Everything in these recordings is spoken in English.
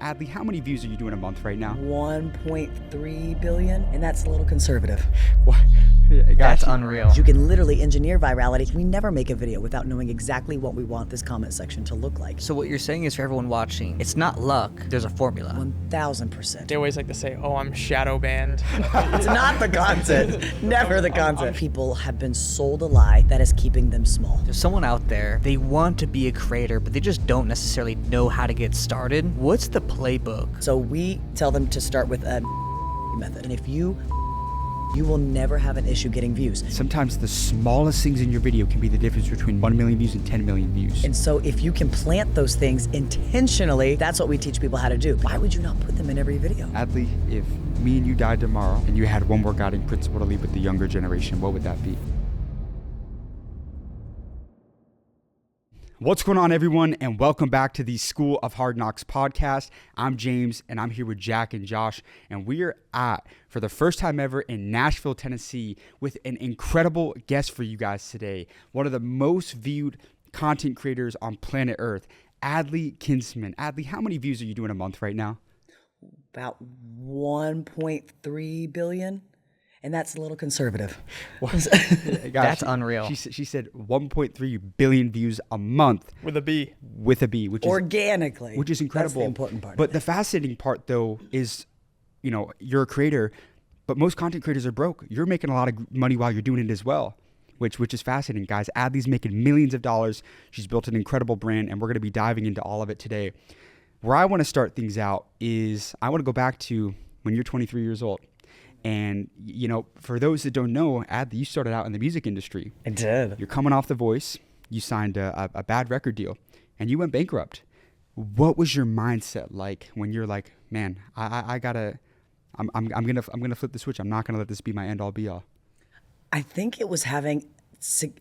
Adley, how many views are you doing a month right now? 1.3 billion, and that's a little conservative. What? That's unreal. You can literally engineer virality. We never make a video without knowing exactly what we want this comment section to look like. So what you're saying is, for everyone watching, it's not luck, there's a formula. 1000%. They always like to say, oh, I'm shadow banned. It's not the content. Never the content. People have been sold a lie that is keeping them small. There's someone out there, they want to be a creator, but they just don't necessarily know how to get started. What's the playbook? So we tell them to start with a method. And if you will never have an issue getting views. Sometimes the smallest things in your video can be the difference between 1 million views and 10 million views. And so if you can plant those things intentionally, that's what we teach people how to do. Why would you not put them in every video? Adley, if me and you died tomorrow and you had one more guiding principle to leave with the younger generation, what would that be? What's going on, everyone, and welcome back to the School of Hard Knocks podcast. I'm James, and I'm here with Jack and Josh, and we are for the first time ever in Nashville, Tennessee, with an incredible guest for you guys today. One of the most viewed content creators on planet Earth, Adley Kinsman. Adley, how many views are you doing a month right now? About 1.3 billion. And that's a little conservative. Guys, That's unreal. She said 1.3 billion views a month. With a B. With a B, which is organically. Which is incredible. That's the important part. But the fascinating part, though, is, you know, you're a creator, but most content creators are broke. You're making a lot of money while you're doing it as well, which is fascinating, guys. Adley's making millions of dollars. She's built an incredible brand, and we're going to be diving into all of it today. Where I want to start things out is I want to go back to when you're 23 years old. And, you know, for those that don't know, Adley, you started out in the music industry. I did. You're coming off The Voice. You signed a bad record deal, and you went bankrupt. What was your mindset like when you're like, man, I'm gonna flip the switch. I'm not gonna let this be my end all be all. I think it was having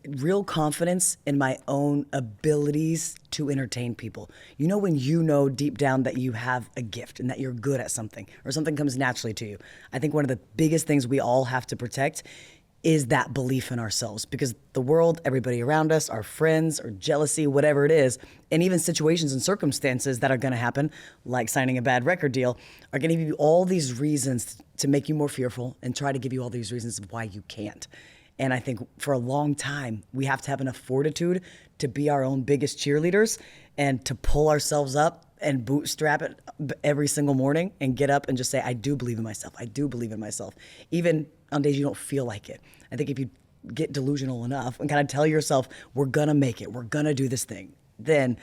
real confidence in my own abilities to entertain people. You know, when you know deep down that you have a gift and that you're good at something or something comes naturally to you. I think one of the biggest things we all have to protect is that belief in ourselves, because the world, everybody around us, our friends or jealousy, whatever it is, and even situations and circumstances that are going to happen, like signing a bad record deal, are going to give you all these reasons to make you more fearful and try to give you all these reasons of why you can't. And I think for a long time, we have to have enough fortitude to be our own biggest cheerleaders and to pull ourselves up and bootstrap it every single morning and get up and just say, I do believe in myself. I do believe in myself. Even on days you don't feel like it. I think if you get delusional enough and kind of tell yourself, we're going to make it, we're going to do this thing, then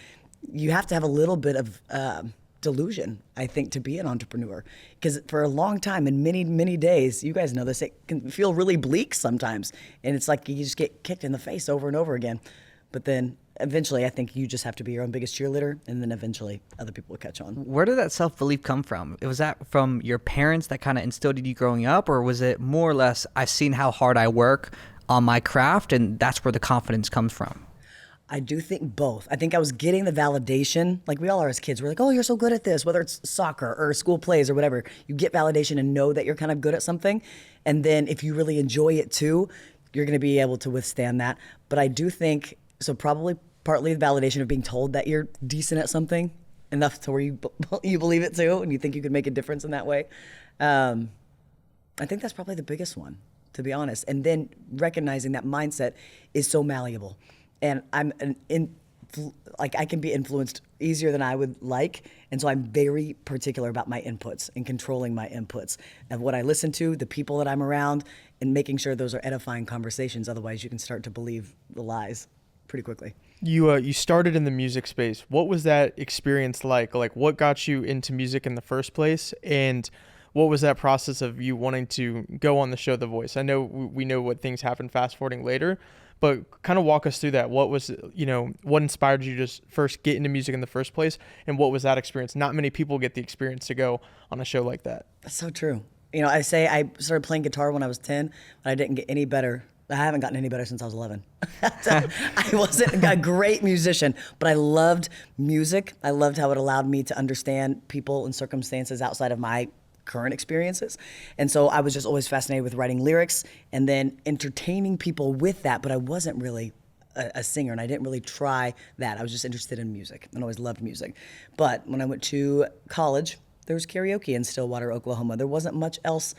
you have to have a little bit of delusion, I think, to be an entrepreneur. Because for a long time and many days, you guys know this, it can feel really bleak sometimes. And it's like you just get kicked in the face over and over again. But then eventually, I think you just have to be your own biggest cheerleader, and then eventually other people will catch on. Where did that self-belief come from? Was that from your parents that kind of instilled in you growing up, or was it more or less, I've seen how hard I work on my craft, and that's where the confidence comes from? I do think both. I think I was getting the validation, like we all are as kids. We're like, oh, you're so good at this, whether it's soccer or school plays or whatever. You get validation and know that you're kind of good at something. And then if you really enjoy it too, you're going to be able to withstand that. But I do think, so probably partly the validation of being told that you're decent at something enough to where you believe it too, and you think you could make a difference in that way. I think that's probably the biggest one, to be honest. And then recognizing that mindset is so malleable. And I can be influenced easier than I would like. And so I'm very particular about my inputs and controlling my inputs of what I listen to, the people that I'm around, and making sure those are edifying conversations. Otherwise, you can start to believe the lies pretty quickly. You started in the music space. What was that experience like? Like, what got you into music in the first place? And what was that process of you wanting to go on the show The Voice? I know we know what things happen fast forwarding later, but kind of walk us through that. What was, what inspired you to just first get into music in the first place? And what was that experience? Not many people get the experience to go on a show like that. That's so true. I say I started playing guitar when I was 10, but I didn't get any better. I haven't gotten any better since I was 11. I wasn't a great musician, but I loved music. I loved how it allowed me to understand people and circumstances outside of my current experiences. And so I was just always fascinated with writing lyrics and then entertaining people with that, but I wasn't really a singer, and I didn't really try that. I was just interested in music and always loved music. But when I went to college, there was karaoke in Stillwater, Oklahoma. There wasn't much else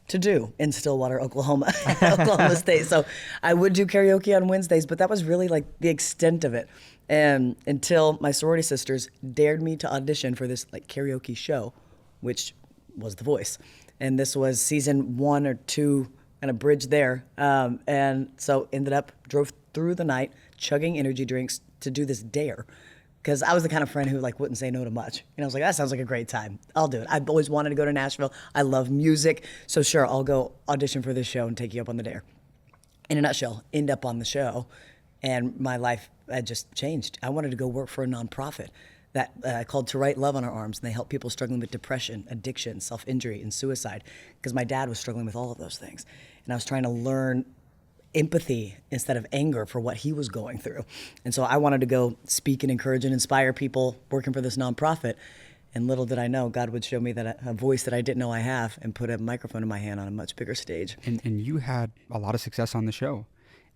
to do in Stillwater, Oklahoma, Oklahoma State. So I would do karaoke on Wednesdays, but that was really like the extent of it. And until my sorority sisters dared me to audition for this like karaoke show, which was The Voice. And this was season 1 or 2, kind of bridge there. And so drove through the night, chugging energy drinks to do this dare. Because I was the kind of friend who like wouldn't say no to much. And I was like, that sounds like a great time. I'll do it. I've always wanted to go to Nashville. I love music. So sure, I'll go audition for this show and take you up on the dare. In a nutshell, end up on the show. And my life had just changed. I wanted to go work for a nonprofit that called To Write Love on Our Arms. And they help people struggling with depression, addiction, self-injury, and suicide. Because my dad was struggling with all of those things. And I was trying to learn empathy instead of anger for what he was going through. And so I wanted to go speak and encourage and inspire people working for this nonprofit. And little did I know, God would show me that a voice that I didn't know I have and put a microphone in my hand on a much bigger stage. And you had a lot of success on the show,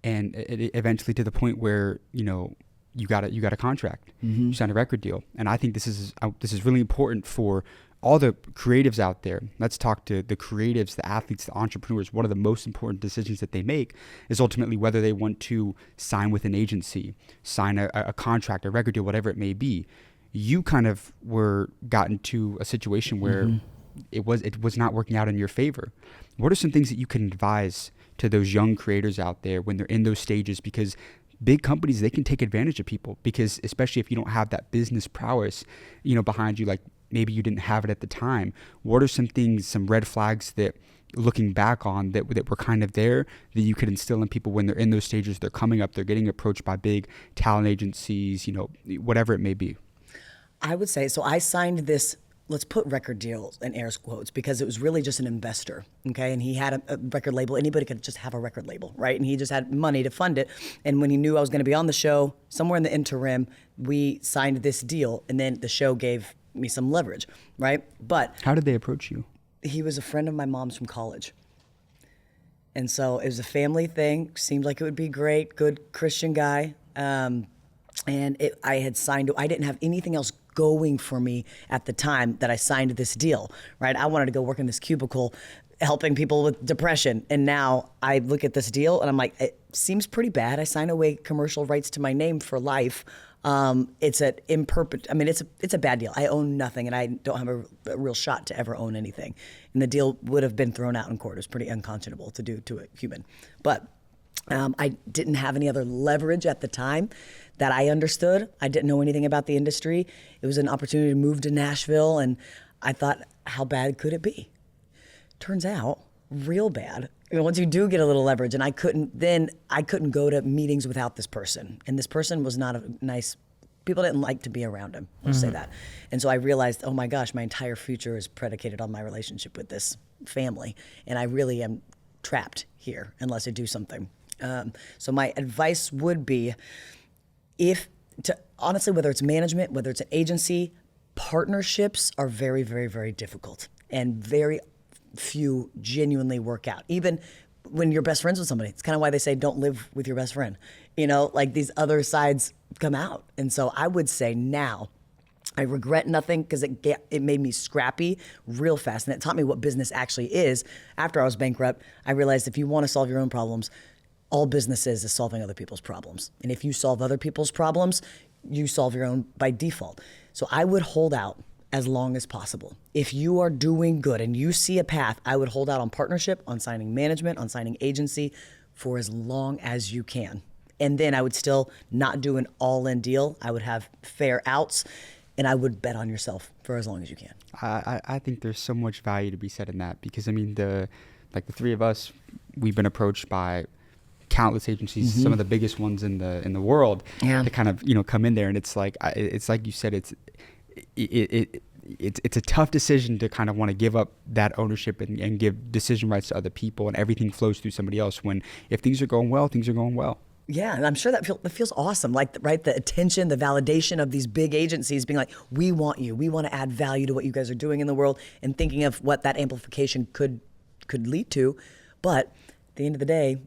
and it eventually to the point where, you know, you got a contract, you signed a record deal. And I think this is really important for all the creatives out there. Let's talk to the creatives, the athletes, the entrepreneurs. One of the most important decisions that they make is ultimately whether they want to sign with an agency, sign a contract, a record deal, whatever it may be. You kind of got into a situation where it was not working out in your favor. What are some things that you can advise to those young creators out there when they're in those stages? Because big companies, they can take advantage of people, because especially if you don't have that business prowess, you know, behind you, like maybe you didn't have it at the time. What are some things, some red flags that looking back on that were kind of there that you could instill in people when they're in those stages, they're coming up, they're getting approached by big talent agencies, you know, whatever it may be? I would say, so I signed this, let's put record deals in air quotes, because it was really just an investor, okay? And he had a record label. Anybody could just have a record label, right? And he just had money to fund it. And when he knew I was going to be on the show, somewhere in the interim, we signed this deal, and then the show gave me some leverage, right? But how did they approach you? He was a friend of my mom's from college. And so it was a family thing. Seemed like it would be great. Good Christian guy. I had signed, I didn't have anything else going for me at the time that I signed this deal, right? I wanted to go work in this cubicle helping people with depression. And now I look at this deal and I'm like, it seems pretty bad. I sign away commercial rights to my name for life. It's a bad deal. I own nothing, and I don't have a real shot to ever own anything. And the deal would have been thrown out in court. It was pretty unconscionable to do to a human. But I didn't have any other leverage at the time that I understood. I didn't know anything about the industry. It was an opportunity to move to Nashville, and I thought, how bad could it be? Turns out, real bad. I mean, once you do get a little leverage, and I couldn't go to meetings without this person. And this person was not a nice, people didn't like to be around him, let's say that. And so I realized, oh my gosh, my entire future is predicated on my relationship with this family. And I really am trapped here unless I do something. So my advice would be, honestly, whether it's management, whether it's an agency, partnerships are very, very, very difficult, and very few genuinely work out. Even when you're best friends with somebody, it's kind of why they say don't live with your best friend. You know, like these other sides come out. And so I would say now, I regret nothing, because it made me scrappy real fast, and it taught me what business actually is. After I was bankrupt, I realized if you want to solve your own problems, all business is solving other people's problems. And if you solve other people's problems, you solve your own by default. So I would hold out as long as possible. If you are doing good and you see a path, I would hold out on partnership, on signing management, on signing agency for as long as you can. And then I would still not do an all-in deal. I would have fair outs, and I would bet on yourself for as long as you can. I think there's so much value to be said in that, because I mean, the three of us, we've been approached by countless agencies, some of the biggest ones in the world, to kind of, you know, come in there, and it's like you said, it's a tough decision to kind of want to give up that ownership and give decision rights to other people, and everything flows through somebody else, when if things are going well, things are going well. Yeah, and I'm sure that feels awesome. Like, right, the attention, the validation of these big agencies being like, we want you. We want to add value to what you guys are doing in the world, and thinking of what that amplification could lead to. But at the end of the day,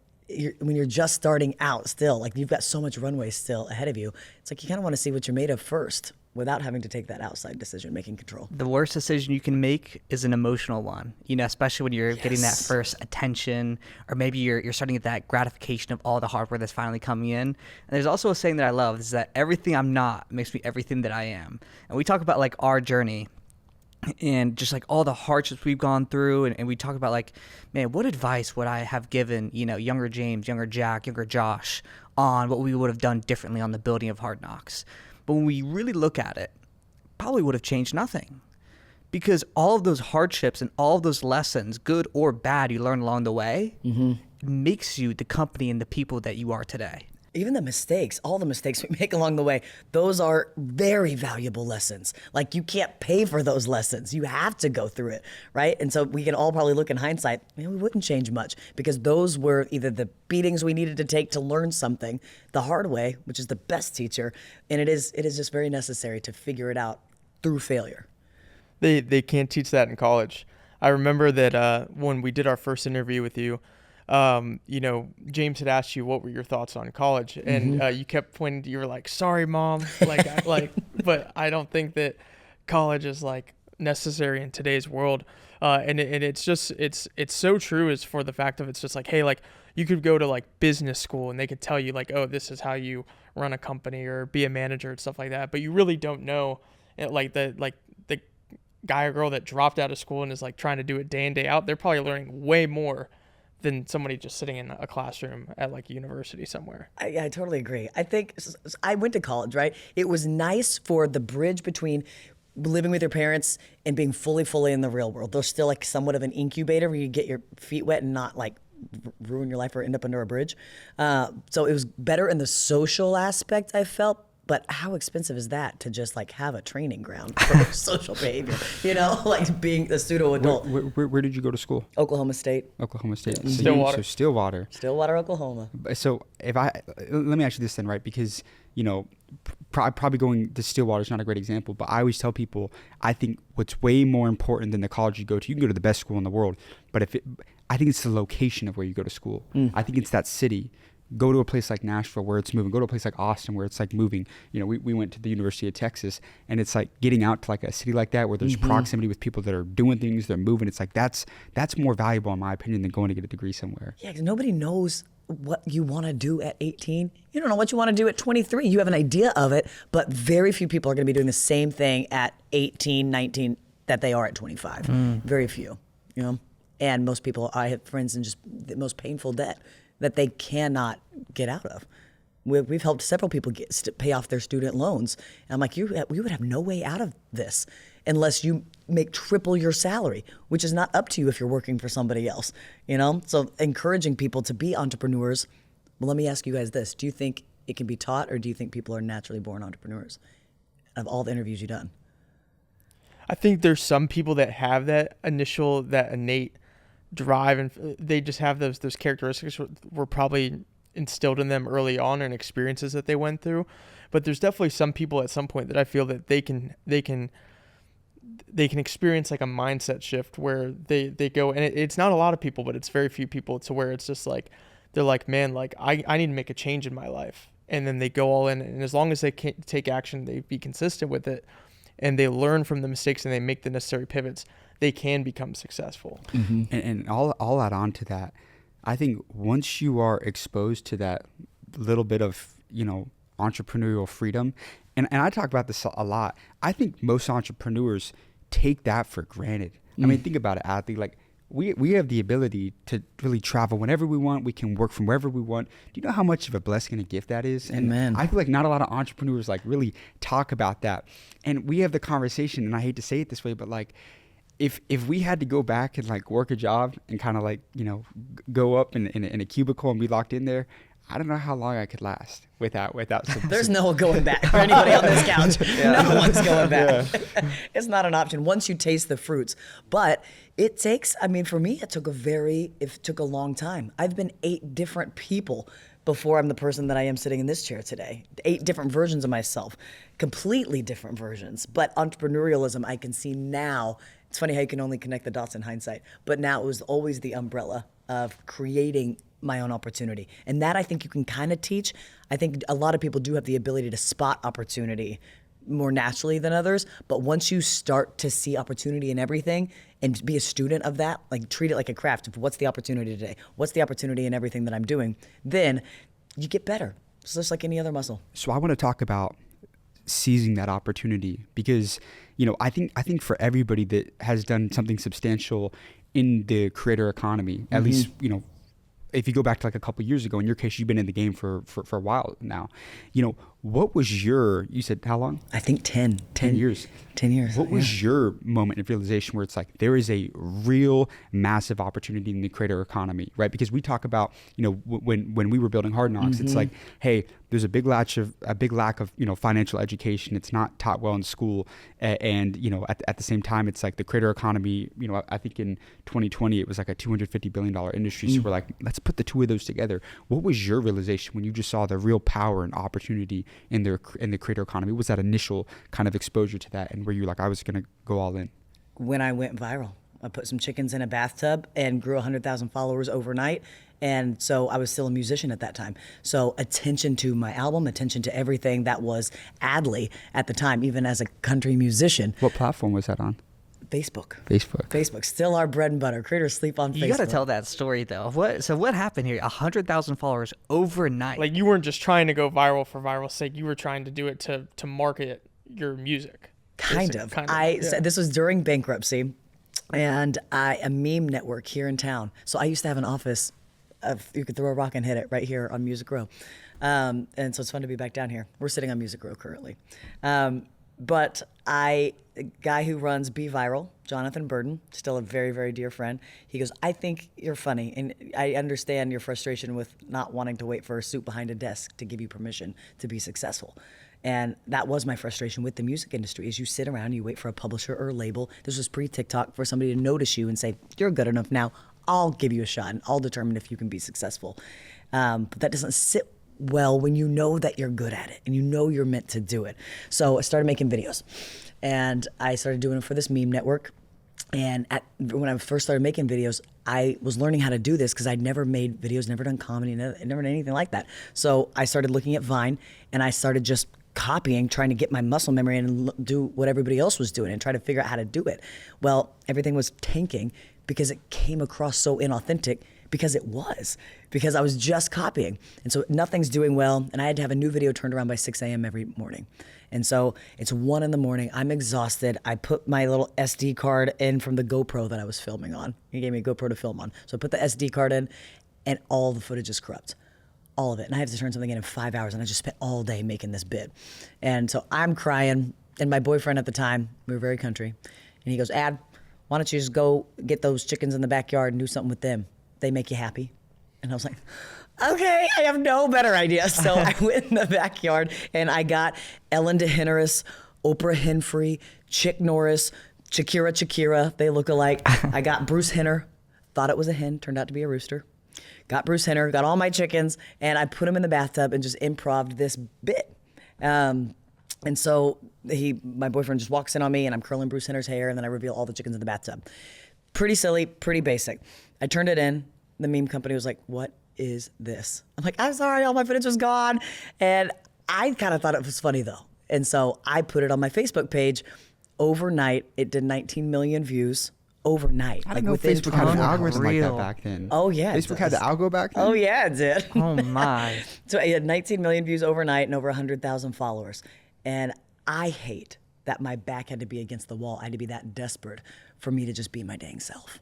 when you're just starting out still, like you've got so much runway still ahead of you, it's like you kind of want to see what you're made of first without having to take that outside decision making control. The worst decision you can make is an emotional one, you know, especially when you're getting that Yes. first attention, or maybe you're starting to get that gratification of all the hard work that's finally coming in. And there's also a saying that I love, is that everything I'm not makes me everything that I am. And we talk about like our journey and just like all the hardships we've gone through, and we talk about like, man, what advice would I have given, you know, younger James, younger Jack, younger Josh on what we would have done differently on the building of Hard Knocks. But when we really look at it, probably would have changed nothing, because all of those hardships and all of those lessons, good or bad, you learn along the way, makes you the company and the people that you are today. Even the mistakes, all the mistakes we make along the way, those are very valuable lessons. Like you can't pay for those lessons. You have to go through it, right? And so we can all probably look in hindsight, man, we wouldn't change much, because those were either the beatings we needed to take to learn something the hard way, which is the best teacher, and it is just very necessary to figure it out through failure. They can't teach that in college. I remember that when we did our first interview with you, you know, James had asked you what were your thoughts on college, and you kept pointing to, you were like, sorry mom, but I don't think that college is like necessary in today's world, and it's just it's so true, is for the fact of, it's just like, hey, like you could go to like business school and they could tell you like, oh, this is how you run a company or be a manager and stuff like that, but you really don't know, like the guy or girl that dropped out of school and is like trying to do it day in, day out, they're probably learning way more than somebody just sitting in a classroom at like a university somewhere. I totally agree. I think I went to college, right? It was nice for the bridge between living with your parents and being fully in the real world. There's still like somewhat of an incubator where you get your feet wet and not like ruin your life or end up under a bridge. So it was better in the social aspect, I felt. But how expensive is that to just like have a training ground for social behavior? You know, like being a pseudo adult. Where did you go to school? Oklahoma State. Oklahoma State. Stillwater. Stillwater, Oklahoma. So let me ask you this then, right? Because, you know, probably going to Stillwater is not a great example, but I always tell people, I think what's way more important than the college you can go to the best school in the world, but I think it's the location of where you go to school. I think it's that city. Go to a place like Nashville where it's moving. Go to a place like Austin where it's like moving. You know, we went to the University of Texas, and it's like getting out to like a city like that where there's proximity with people that are doing things, they're moving. It's like that's more valuable in my opinion than going to get a degree somewhere. Yeah, because nobody knows what you want to do at 18. You don't know what you want to do at 23. You have an idea of it, but very few people are going to be doing the same thing at 18, 19 that they are at 25. Very few, you know. And most people, I have friends in just the most painful debt that they cannot get out of. We've helped several people pay off their student loans. And I'm like, we would have no way out of this unless you make triple your salary, which is not up to you if you're working for somebody else, you know? So encouraging people to be entrepreneurs. Well, let me ask you guys this. Do you think it can be taught, or do you think people are naturally born entrepreneurs? Of all the interviews you've done. I think there's some people that have that innate drive, and they just have those characteristics were probably instilled in them early on, and experiences that they went through. But there's definitely some people at some point that I feel that they can experience like a mindset shift where they go, and it's not a lot of people, but it's very few people, to where it's just like they're like, man, like I need to make a change in my life, and then they go all in, and as long as they can take action, they be consistent with it, and they learn from the mistakes and they make the necessary pivots, they can become successful. And I'll add on to that. I think once you are exposed to that little bit of, you know, entrepreneurial freedom, and I talk about this a lot, I think most entrepreneurs take that for granted. I mean, think about it, Adley. Like, we have the ability to really travel whenever we want. We can work from wherever we want. Do you know how much of a blessing and a gift that is? And Amen. I feel like not a lot of entrepreneurs like really talk about that. And we have the conversation, and I hate to say it this way, but like, if we had to go back and like work a job and kind of like, you know, go up in a cubicle and be locked in there, I don't know how long I could last without some. There's no going back for anybody on this couch. No one's going back. It's not an option once you taste the fruits. But it takes, I mean, for me, it took a long time. I've been 8 different people before I'm the person that I am sitting in this chair today. 8 different versions of myself, completely different versions. But entrepreneurialism, I can see now. It's funny how you can only connect the dots in hindsight. But now it was always the umbrella of creating my own opportunity. And that I think you can kind of teach. I think a lot of people do have the ability to spot opportunity more naturally than others. But once you start to see opportunity in everything and be a student of that, like treat it like a craft. What's the opportunity today? What's the opportunity in everything that I'm doing? Then you get better. It's just like any other muscle. So I want to talk about seizing that opportunity, because I think for everybody that has done something substantial in the creator economy, at least if you go back to like a couple of years ago, in your case, you've been in the game for a while now. What was you said how long? I think 10 years. 10 years. What was your moment of realization where it's like, there is a real massive opportunity in the creator economy, right? Because we talk about, when we were building Hard Knocks, it's like, hey, there's a big lack of financial education. It's not taught well in school, and at the same time, it's like the creator economy. I think in 2020 it was like a $250 billion industry. So we're like, let's put the two of those together. What was your realization when you just saw the real power and opportunity in the creator economy? What was that initial kind of exposure to that, and where you like, I was gonna go all in? When I went viral, I put some chickens in a bathtub and grew 100,000 followers overnight. And so I was still a musician at that time. So attention to my album, attention to everything that was Adley at the time, even as a country musician. What platform was that on? Facebook. Still our bread and butter. Creators sleep on Facebook. You got to tell that story though. What happened here? 100,000 followers overnight. Like, you weren't just trying to go viral for viral's sake. You were trying to do it to market your music. Kind of. This was during bankruptcy, and a meme network here in town. So I used to have an office. You could throw a rock and hit it right here on Music Row. And so it's fun to be back down here. We're sitting on Music Row currently. But the guy who runs Be Viral, Jonathan Burden, still a very, very dear friend, he goes, I think you're funny, and I understand your frustration with not wanting to wait for a suit behind a desk to give you permission to be successful. And that was my frustration with the music industry, is you sit around, you wait for a publisher or a label. This was pre-TikTok, for somebody to notice you and say, you're good enough now. I'll give you a shot, and I'll determine if you can be successful. But that doesn't sit well when you know that you're good at it and you know you're meant to do it. So I started making videos, and I started doing it for this meme network. And when I first started making videos, I was learning how to do this because I'd never made videos, never done comedy, never done anything like that. So I started looking at Vine, and I started just copying, trying to get my muscle memory and do what everybody else was doing and try to figure out how to do it. Well, everything was tanking because it came across so inauthentic, because I was just copying. And so nothing's doing well, and I had to have a new video turned around by 6 a.m. every morning. And so it's 1 a.m, I'm exhausted. I put my little SD card in from the GoPro that I was filming on. He gave me a GoPro to film on. So I put the SD card in, and all the footage is corrupt. All of it. And I have to turn something in 5 hours, and I just spent all day making this bit. And so I'm crying, and my boyfriend at the time, we were very country, and he goes, Ad, why don't you just go get those chickens in the backyard and do something with them? They make you happy. And I was like, okay, I have no better idea. So I went in the backyard, and I got Ellen DeGeneres, Oprah Winfrey, Chick Norris, Shakira, they look alike. I got Bruce Henner, thought it was a hen, turned out to be a rooster. Got Bruce Henner, got all my chickens, and I put them in the bathtub and just improv'd this bit. And so my boyfriend just walks in on me, and I'm curling Bruce Henner's hair, and then I reveal all the chickens in the bathtub. Pretty silly, pretty basic. I turned it in. The meme company was like, what is this? I'm like, I'm sorry, all my footage was gone. And I kind of thought it was funny though. And so I put it on my Facebook page. Overnight, it did 19 million views. Overnight. I didn't know Facebook had an algorithm like that back then. Oh, yeah. Facebook had the algo back then? Oh, yeah, it did. Oh, my. So it had 19 million views overnight and over 100,000 followers. And I hate that my back had to be against the wall. I had to be that desperate for me to just be my dang self.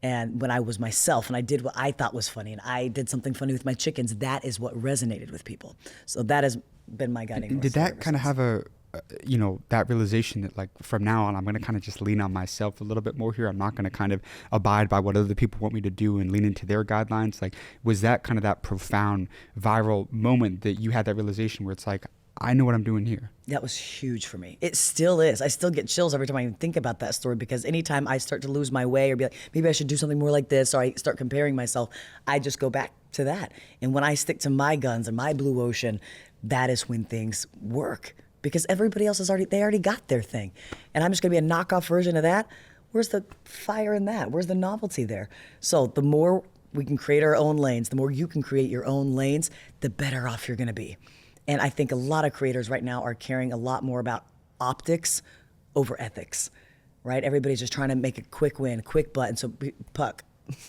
And when I was myself and I did what I thought was funny and I did something funny with my chickens, that is what resonated with people. So that has been my guiding force. Did that kind of have that realization that like from now on, I'm going to kind of just lean on myself a little bit more here. I'm not going to kind of abide by what other people want me to do and lean into their guidelines. Like, was that kind of that profound viral moment that you had that realization where it's like, I know what I'm doing here? That was huge for me. It still is. I still get chills every time I even think about that story, because anytime I start to lose my way or be like, maybe I should do something more like this, or I start comparing myself, I just go back to that. And when I stick to my guns and my blue ocean, that is when things work, because everybody else they already got their thing. And I'm just gonna be a knockoff version of that. Where's the fire in that? Where's the novelty there? So the more We can create our own lanes. The more you can create your own lanes, the better off you're going to be. And I think a lot of creators right now are caring a lot more about optics over ethics, right? Everybody's just trying to make a quick win, quick buck, and so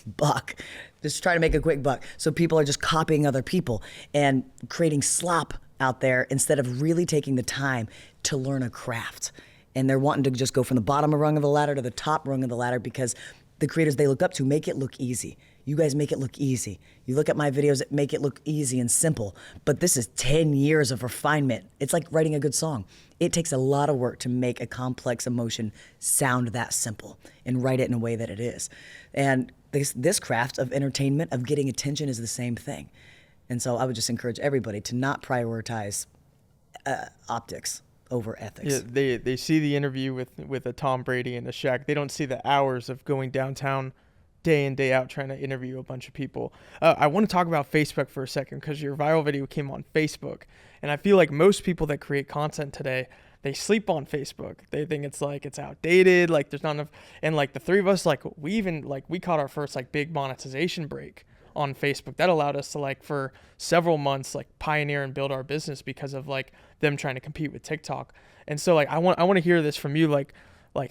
buck, just trying to make a quick buck. So people are just copying other people and creating slop out there instead of really taking the time to learn a craft. And they're wanting to just go from the bottom rung of the ladder to the top rung of the ladder because the creators they look up to make it look easy. You guys make it look easy. You look at my videos that make it look easy and simple. But this is 10 years of refinement. It's like writing a good song. It takes a lot of work to make a complex emotion sound that simple and write it in a way that it is. And this craft of entertainment, of getting attention is the same thing. And so I would just encourage everybody to not prioritize optics over ethics. Yeah, they see the interview with a Tom Brady and a Shaq. They don't see the hours of going downtown day in, day out trying to interview a bunch of people. I want to talk about Facebook for a second because your viral video came on Facebook. And I feel like most people that create content today, they sleep on Facebook. They think it's outdated, like there's not enough. And like the three of us, like we caught our first like big monetization break on Facebook. That allowed us to like for several months like pioneer and build our business because of like them trying to compete with TikTok. And so like I want to hear this from you, like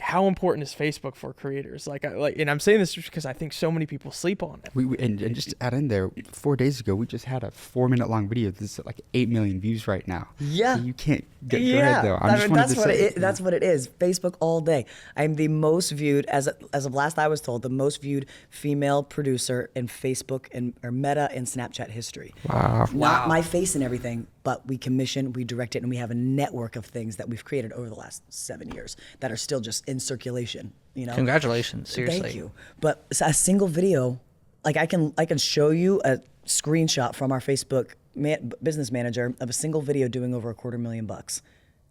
how important is Facebook for creators? And I'm saying this because I think so many people sleep on it. And just to add in there, 4 days ago we just had a 4-minute long video. This is like 8 million views right now. Yeah, so you can't go ahead though. That's what it is. Facebook all day. I'm the most viewed, as of last I was told, the most viewed female producer in Facebook or Meta and Snapchat history. Wow. Not my face and everything, but we commission, we direct it, and we have a network of things that we've created over the last 7 years that are still just in circulation. You know. Congratulations, seriously. Thank you. But a single video, like I can show you a screenshot from our Facebook business manager of a single video doing over $250,000.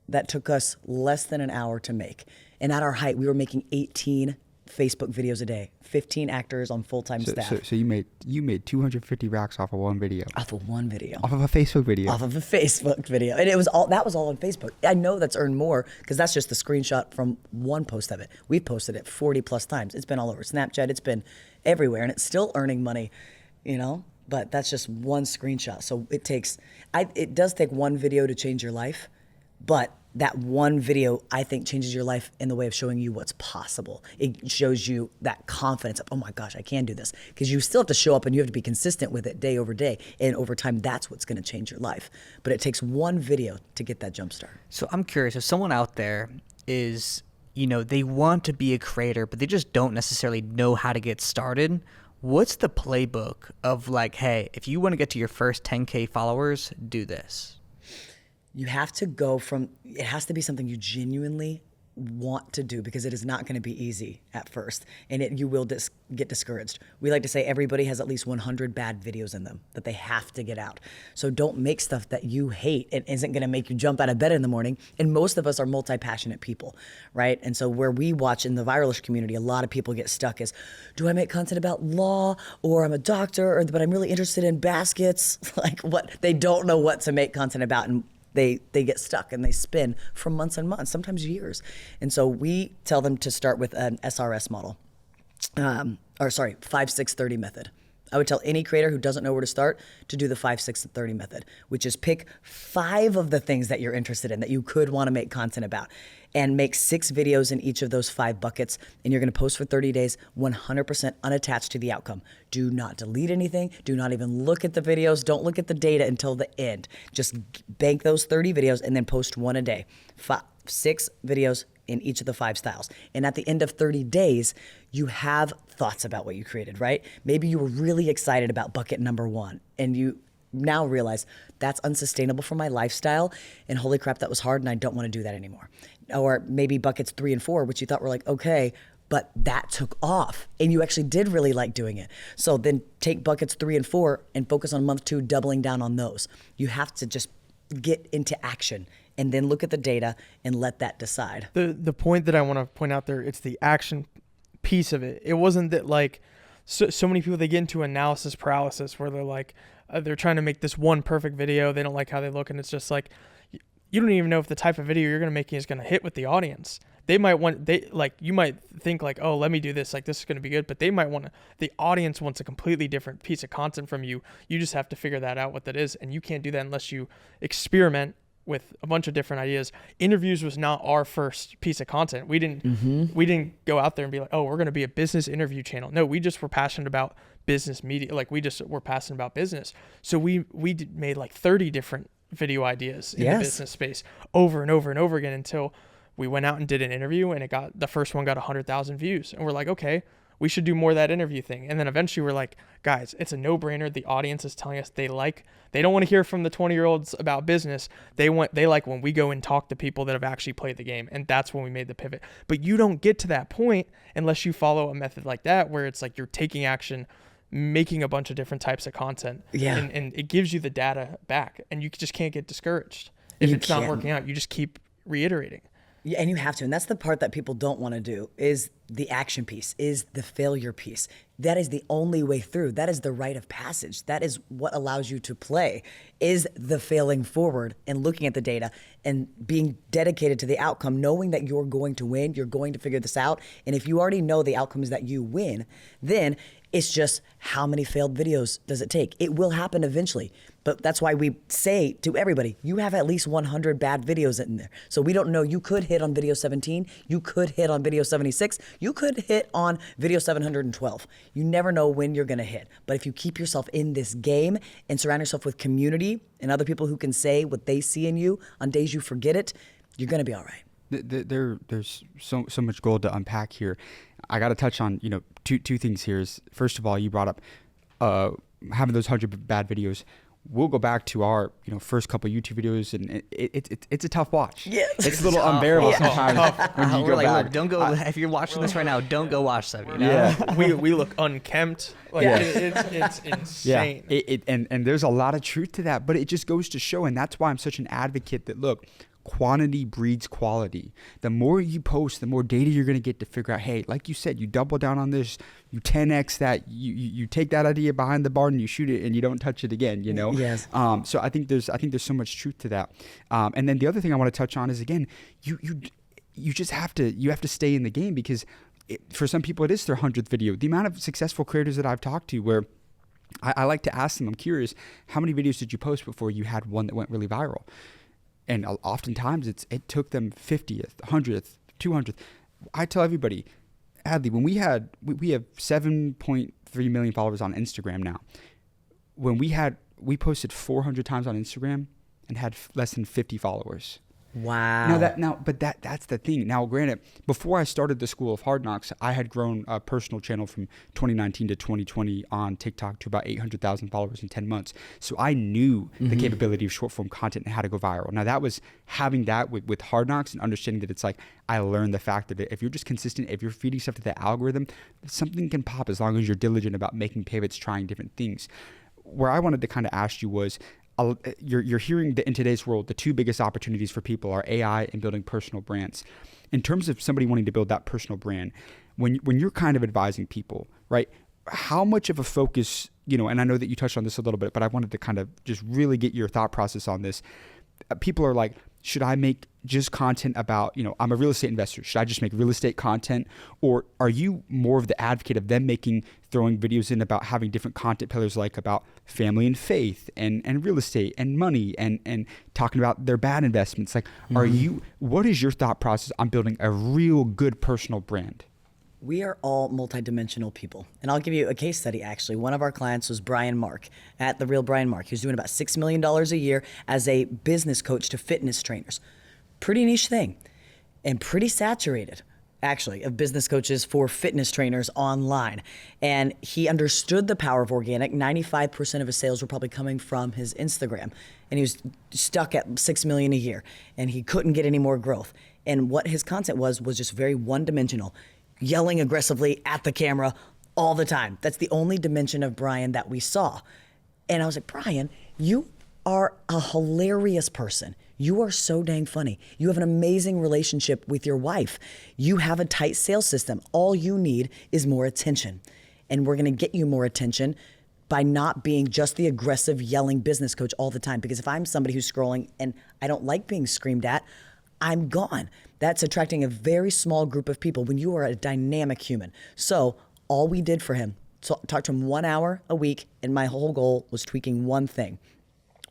That took us less than an hour to make. And at our height, we were making 18 Facebook videos a day, 15 actors on full-time staff. So you made 250 racks off of one video. Off of one video. Off of a Facebook video. Off of a Facebook video. And that was all on Facebook. I know that's earned more because that's just the screenshot from one post of it. We've posted it 40 plus times. It's been all over Snapchat. It's been everywhere and it's still earning money, you know, but that's just one screenshot. So it does take one video to change your life, but that one video, I think, changes your life in the way of showing you what's possible. It shows you that confidence of, oh my gosh, I can do this. Because you still have to show up and you have to be consistent with it day over day. And over time, that's what's going to change your life. But it takes one video to get that jump start. So I'm curious, if someone out there is, they want to be a creator, but they just don't necessarily know how to get started, what's the playbook of like, hey, if you want to get to your first 10K followers, do this? You have to it has to be something you genuinely want to do because it is not going to be easy at first and you will get discouraged. We like to say everybody has at least 100 bad videos in them that they have to get out. So don't make stuff that you hate and isn't going to make you jump out of bed in the morning. And most of us are multi-passionate people, right? And so where we watch in the viralish community, a lot of people get stuck is, do I make content about law or I'm a doctor but I'm really interested in baskets? Like what? They don't know what to make content about and they get stuck and they spin for months and months, sometimes years. And so we tell them to start with an SRS model, 5-6-30 method. I would tell any creator who doesn't know where to start to do the 5-6-30 method, which is pick 5 of the things that you're interested in that you could want to make content about and make 6 videos in each of those 5 buckets. And you're going to post for 30 days, 100% unattached to the outcome. Do not delete anything. Do not even look at the videos. Don't look at the data until the end. Just bank those 30 videos and then post 1 a day. 6 videos in each of the 5 styles. And at the end of 30 days, you have thoughts about what you created, right? Maybe you were really excited about bucket number 1 and you now realize that's unsustainable for my lifestyle and holy crap, that was hard and I don't want to do that anymore. Or maybe buckets 3 and 4, which you thought were like, okay, but that took off and you actually did really like doing it. So then take buckets 3 and 4 and focus on month 2, doubling down on those. You have to just get into action and then look at the data and let that decide. The point that I want to point out there, it's the action piece of it. It wasn't that like so many people, they get into analysis paralysis where they're like, they're trying to make this one perfect video. They don't like how they look. And it's just like, you don't even know if the type of video you're going to make is going to hit with the audience. they might want, you might think like, oh, let me do this, like this is going to be good, but they might want to, the audience wants a completely different piece of content from you. You just have to figure that out, what that is, and you can't do that unless you experiment with a bunch of different ideas. Interviews was not our first piece of content. We didn't go out there and be like, oh, we're going to be a business interview channel. No, we just were passionate about business media. Like we just were passionate about business. So we made like 30 different video ideas in the business space over and over and over again until we went out and did an interview, and the first one got 100,000 views. And we're like, okay, we should do more of that interview thing. And then eventually we're like, guys, it's a no-brainer. The audience is telling us they don't want to hear from the 20-year-olds about business. They like when we go and talk to people that have actually played the game. And that's when we made the pivot. But you don't get to that point unless you follow a method like that, where it's like you're taking action, making a bunch of different types of content. Yeah. And it gives you the data back, and you just can't get discouraged. If it's not working out, you just keep reiterating. Yeah, and you have to. And that's the part that people don't want to do, is the action piece, is the failure piece. That is the only way through. That is the rite of passage. That is what allows you to play, is the failing forward and looking at the data and being dedicated to the outcome, knowing that you're going to win, you're going to figure this out. And if you already know the outcome is that you win, then it's just how many failed videos does it take? It will happen eventually. But that's why we say to everybody, you have at least 100 bad videos in there. So we don't know. You could hit on video 17. You could hit on video 76. You could hit on video 712. You never know when you're going to hit. But if you keep yourself in this game and surround yourself with community and other people who can say what they see in you on days you forget it, you're going to be all right. There's so much gold to unpack here. I got to touch on, two things here. Is, first of all, you brought up having those 100 bad videos. We'll go back to our first couple YouTube videos, and it's a tough watch. Yeah, it's a little unbearable sometimes. When you we're go like, back. look, don't go. If you're watching this right now, don't go watch them. Yeah, we look unkempt. Like it's insane. Yeah, and there's a lot of truth to that, but it just goes to show, and that's why I'm such an advocate that look. Quantity breeds quality. The more you post, the more data you're going to get to figure out, hey, like you said, you double down on this, you 10x that, you take that idea behind the barn and you shoot it and you don't touch it again, Yes. So I think there's so much truth to that. And then the other thing I want to touch on is, again, you just have to stay in the game, because for some people it is their 100th video. The amount of successful creators that I've talked to where I like to ask them, I'm curious, how many videos did you post before you had one that went really viral? And oftentimes it took them 50th, 100th, 200th. I tell everybody, Adley, when we have 7.3 million followers on Instagram now. When we posted 400 times on Instagram and had less than 50 followers. Wow. But that's the thing. Now, granted, before I started the School of Hard Knocks, I had grown a personal channel from 2019 to 2020 on TikTok to about 800,000 followers in 10 months. So I knew the capability of short form content and how to go viral. Now, that was having that with Hard Knocks and understanding that it's like, I learned the fact that if you're just consistent, if you're feeding stuff to the algorithm, something can pop as long as you're diligent about making pivots, trying different things. Where I wanted to kind of ask you was, you're hearing that in today's world, the two biggest opportunities for people are AI and building personal brands. In terms of somebody wanting to build that personal brand, when you're kind of advising people, right, how much of a focus, and I know that you touched on this a little bit, but I wanted to kind of just really get your thought process on this. People are like, should I make just content about, I'm a real estate investor. Should I just make real estate content? Or are you more of the advocate of them throwing videos in about having different content pillars, like about family and faith and real estate and money and talking about their bad investments? Like, what is your thought process on building a real good personal brand? We are all multidimensional people. And I'll give you a case study, actually. One of our clients was Brian Mark at The Real Brian Mark. He was doing about $6 million a year as a business coach to fitness trainers. Pretty niche thing and pretty saturated, actually, of business coaches for fitness trainers online. And he understood the power of organic. 95% of his sales were probably coming from his Instagram. And he was stuck at $6 million a year and he couldn't get any more growth. And what his content was just very one-dimensional. Yelling aggressively at the camera all the time. That's the only dimension of Brian that we saw. And I was like, Brian, you are a hilarious person. You are so dang funny. You have an amazing relationship with your wife. You have a tight sales system. All you need is more attention. And we're gonna get you more attention by not being just the aggressive yelling business coach all the time. Because if I'm somebody who's scrolling and I don't like being screamed at, I'm gone. That's attracting a very small group of people when you are a dynamic human. So all we did for him, talked to him 1 hour a week, and my whole goal was tweaking one thing,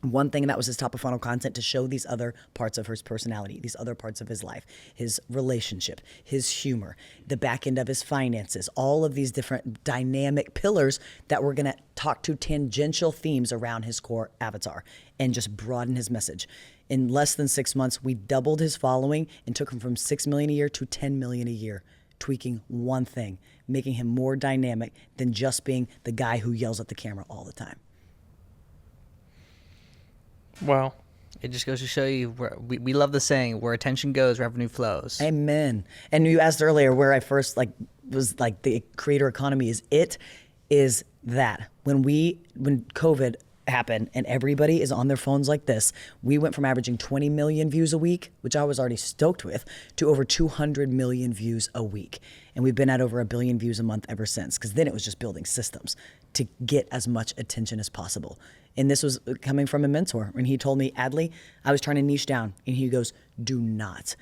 and that was his top of funnel content to show these other parts of his personality, these other parts of his life, his relationship, his humor, the back end of his finances, all of these different dynamic pillars that we're going to talk to tangential themes around his core avatar and just broaden his message. In less than 6 months, we doubled his following and took him from 6 million a year to 10 million a year, tweaking one thing, making him more dynamic than just being the guy who yells at the camera all the time. Wow. It just goes to show you, we love the saying, where attention goes, revenue flows. Amen. And you asked earlier where I first was the creator economy is that when COVID happened and everybody is on their phones like this, we went from averaging 20 million views a week, which I was already stoked with, to over 200 million views a week. And we've been at over 1 billion views a month ever since, because then it was just building systems to get as much attention as possible. And this was coming from a mentor. And he told me, Adley, I was trying to niche down. And he goes, do not.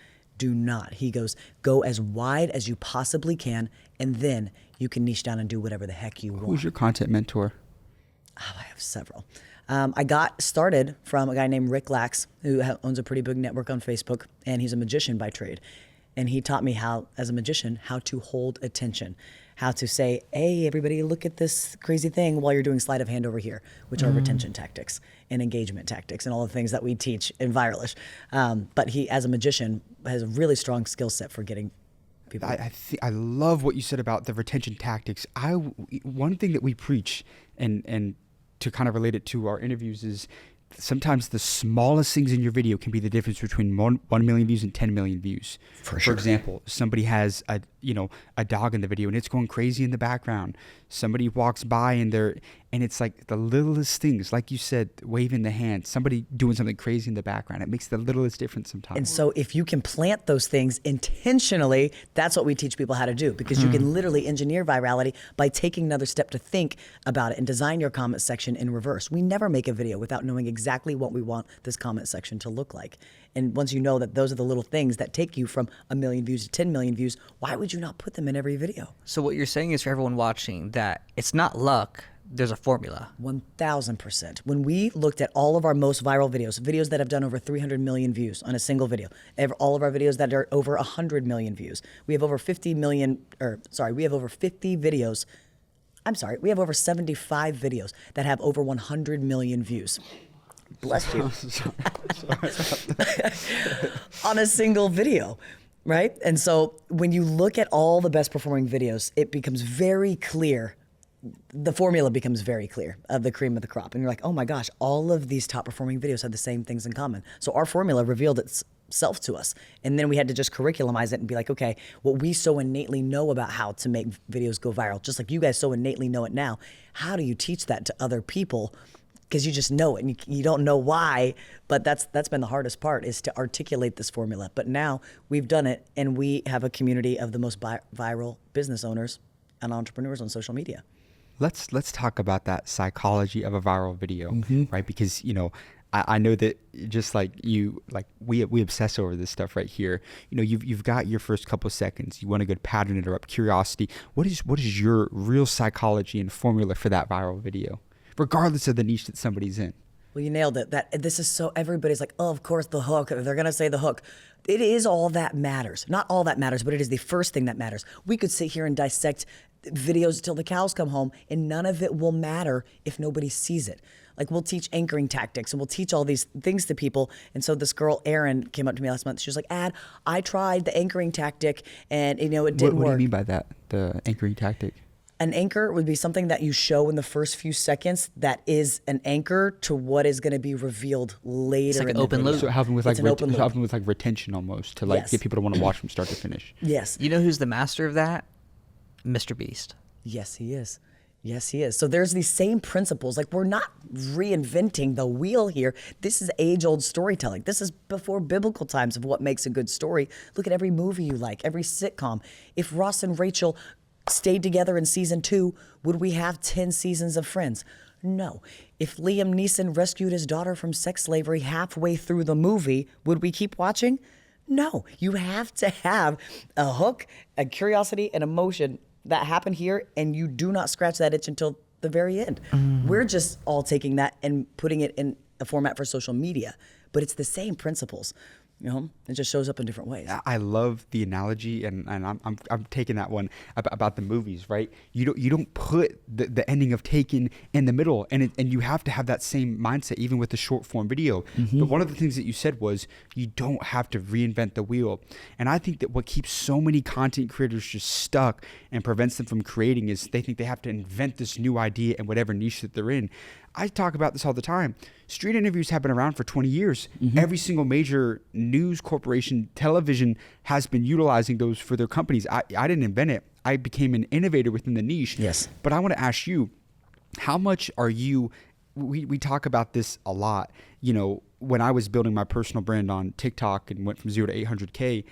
He goes, go as wide as you possibly can, and then you can niche down and do whatever the heck you want. Who's your content mentor? Oh, I have several. I got started from a guy named Rick Lax, who owns a pretty big network on Facebook, and he's a magician by trade. And he taught me how, as a magician, how to hold attention, how to say, hey, everybody, look at this crazy thing while you're doing sleight of hand over here, which are retention tactics and engagement tactics and all the things that we teach in Viralish. But he, as a magician, has a really strong skill set for getting people. I love what you said about the retention tactics. One thing that we preach and to kind of relate it to our interviews is sometimes the smallest things in your video can be the difference between 1 million views and 10 million views. For example, somebody has a dog in the video and it's going crazy in the background. Somebody walks by and it's like the littlest things, like you said, waving the hand, somebody doing something crazy in the background. It makes the littlest difference sometimes. And so if you can plant those things intentionally, that's what we teach people how to do, because you can literally engineer virality by taking another step to think about it and design your comment section in reverse. We never make a video without knowing exactly what we want this comment section to look like. And once you know that those are the little things that take you from 1 million views to 10 million views, why would you not put them in every video? So what you're saying is, for everyone watching, that it's not luck, there's a formula. 1,000%. When we looked at all of our most viral videos that have done over 300 million views on a single video, all of our videos that are over 100 million views, we have over 50 videos. We have over 75 videos that have over 100 million views. Bless you. On a single video, right? And so when you look at all the best performing videos, it becomes very clear. The formula becomes very clear of the cream of the crop. And you're like, oh my gosh, all of these top performing videos have the same things in common. So our formula revealed itself to us. And then we had to just curriculumized it and be like, okay, what we so innately know about how to make videos go viral, just like you guys so innately know it now, how do you teach that to other people? Because you just know it and you don't know why, but that's been the hardest part, is to articulate this formula. But now we've done it, and we have a community of the most viral business owners and entrepreneurs on social media. Let's talk about that psychology of a viral video, right? Because I know that just like you, like we obsess over this stuff right here. You've got your first couple of seconds. You want a good pattern interrupt, curiosity. What is your real psychology and formula for that viral video, regardless of the niche that somebody's in? Well, you nailed it. This is so, everybody's like, oh, of course, the hook. They're going to say the hook. It is all that matters. Not all that matters, but it is the first thing that matters. We could sit here and dissect videos till the cows come home, and none of it will matter if nobody sees it. Like, we'll teach anchoring tactics and we'll teach all these things to people. And so this girl, Erin, came up to me last month. She was like, I tried the anchoring tactic and it didn't work. What do you mean by that, the anchoring tactic? An anchor would be something that you show in the first few seconds that is an anchor to what is going to be revealed later. It's like in an open the video. loop. So helping with It's like retention almost, to like Yes. get people to want to watch from start to finish. Yes. You know who's the master of that? Mr. Beast. Yes, he is. Yes, he is. So there's these same principles. Like, we're not reinventing the wheel here. This is age-old storytelling. This is before biblical times of what makes a good story. Look at every movie you like, every sitcom. If Ross and Rachel stayed together in season 2, would we have 10 seasons of Friends? No. If Liam Neeson rescued his daughter from sex slavery halfway through the movie, would we keep watching? No, you have to have a hook, a curiosity, an emotion that happened here, and you do not scratch that itch until the very end. We're just all taking that and putting it in a format for social media, but it's the same principles. You know, it just shows up in different ways. I love the analogy, and I'm taking that one about the movies, right? You don't put the ending of Taken in the middle, and you have to have that same mindset even with the short form video. But one of the things that you said was you don't have to reinvent the wheel, and I think that what keeps so many content creators just stuck and prevents them from creating is they think they have to invent this new idea in whatever niche that they're in. I talk about this all the time. Street interviews have been around for 20 years. Every single major news corporation, television has been utilizing those for their companies. I didn't invent it. I became an innovator within the niche. Yes. But I want to ask you, how much are you, we talk about this a lot. You know, when I was building my personal brand on TikTok and went from 0 to 800K,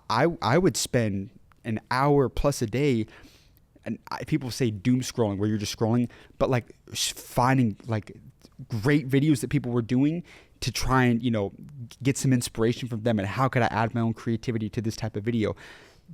I would spend an hour plus a day, and people say doom scrolling, where you're just scrolling, but like finding like great videos that people were doing to try and, you know, get some inspiration from them and how could I add my own creativity to this type of video.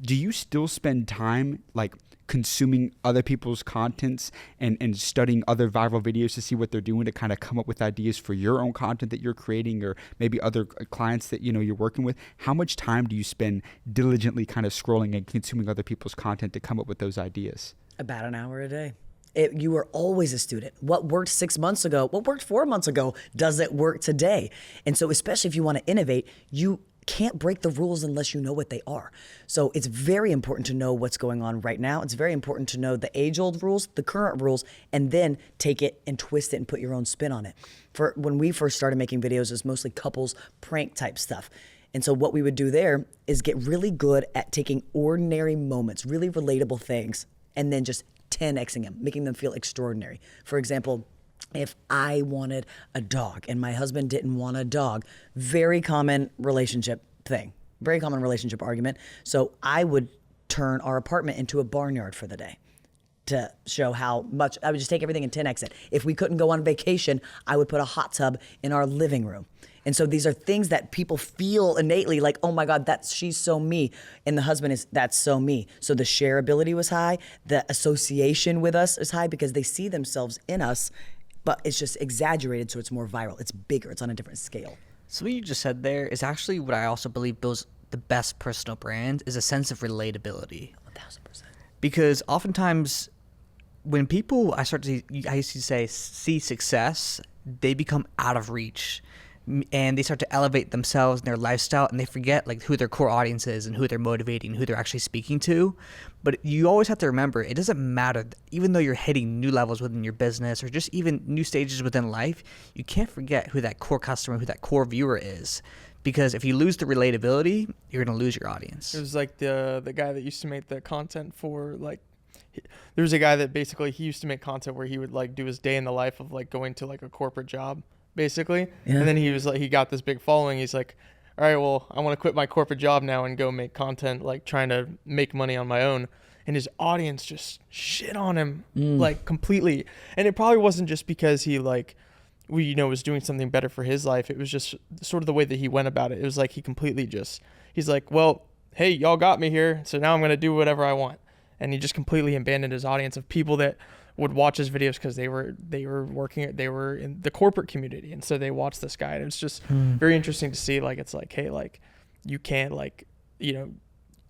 Do you still spend time like consuming other people's contents and studying other viral videos to see what they're doing to kind of come up with ideas for your own content that you're creating, or maybe other clients that, you know, you're working with? How much time do you spend diligently kind of scrolling and consuming other people's content to come up with those ideas? About an hour a day. You are always a student. What worked 6 months ago, what worked 4 months ago, doesn't work today. And so especially if you want to innovate, you can't break the rules unless you know what they are. So it's very important to know what's going on right now. It's very important to know the age-old rules, the current rules, and then take it and twist it and put your own spin on it. For when we first started making videos, it was mostly couples prank type stuff. And so what we would do there is get really good at taking ordinary moments, really relatable things, and then just 10xing them, making them feel extraordinary. For example, if I wanted a dog and my husband didn't want a dog, very common relationship thing, very common relationship argument. So I would turn our apartment into a barnyard for the day to show how much, I would just take everything and 10x it. If we couldn't go on vacation, I would put a hot tub in our living room. And so these are things that people feel innately like, oh my God, she's so me. And the husband is, that's so me. So the shareability was high. The association with us is high because they see themselves in us, but it's just exaggerated. So it's more viral. It's bigger. It's on a different scale. So what you just said there is actually what I also believe builds the best personal brand is a sense of relatability. 1000%. Because oftentimes when people, I used to say, see success, they become out of reach. And they start to elevate themselves and their lifestyle, and they forget like who their core audience is and who they're motivating, who they're actually speaking to. But you always have to remember, it doesn't matter, even though you're hitting new levels within your business or just even new stages within life, you can't forget who that core customer, who that core viewer is. Because if you lose the relatability, you're going to lose your audience. It was like the guy that used to make the content for like, there was a guy that basically he used to make content where he would like do his day in the life of like going to like a corporate job, basically. Yeah. And then he was like, he got this big following. He's like, all right, well, I want to quit my corporate job now and go make content, like trying to make money on my own. And his audience just shit on him like completely. And it probably wasn't just because he like, was doing something better for his life. It was just sort of the way that he went about it. It was like he completely just, he's like, well, hey, y'all got me here, so now I'm going to do whatever I want. And he just completely abandoned his audience of people that would watch his videos because they were in the corporate community, and so they watched this guy. And it's just very interesting to see, like, it's like, hey, like, you can't like,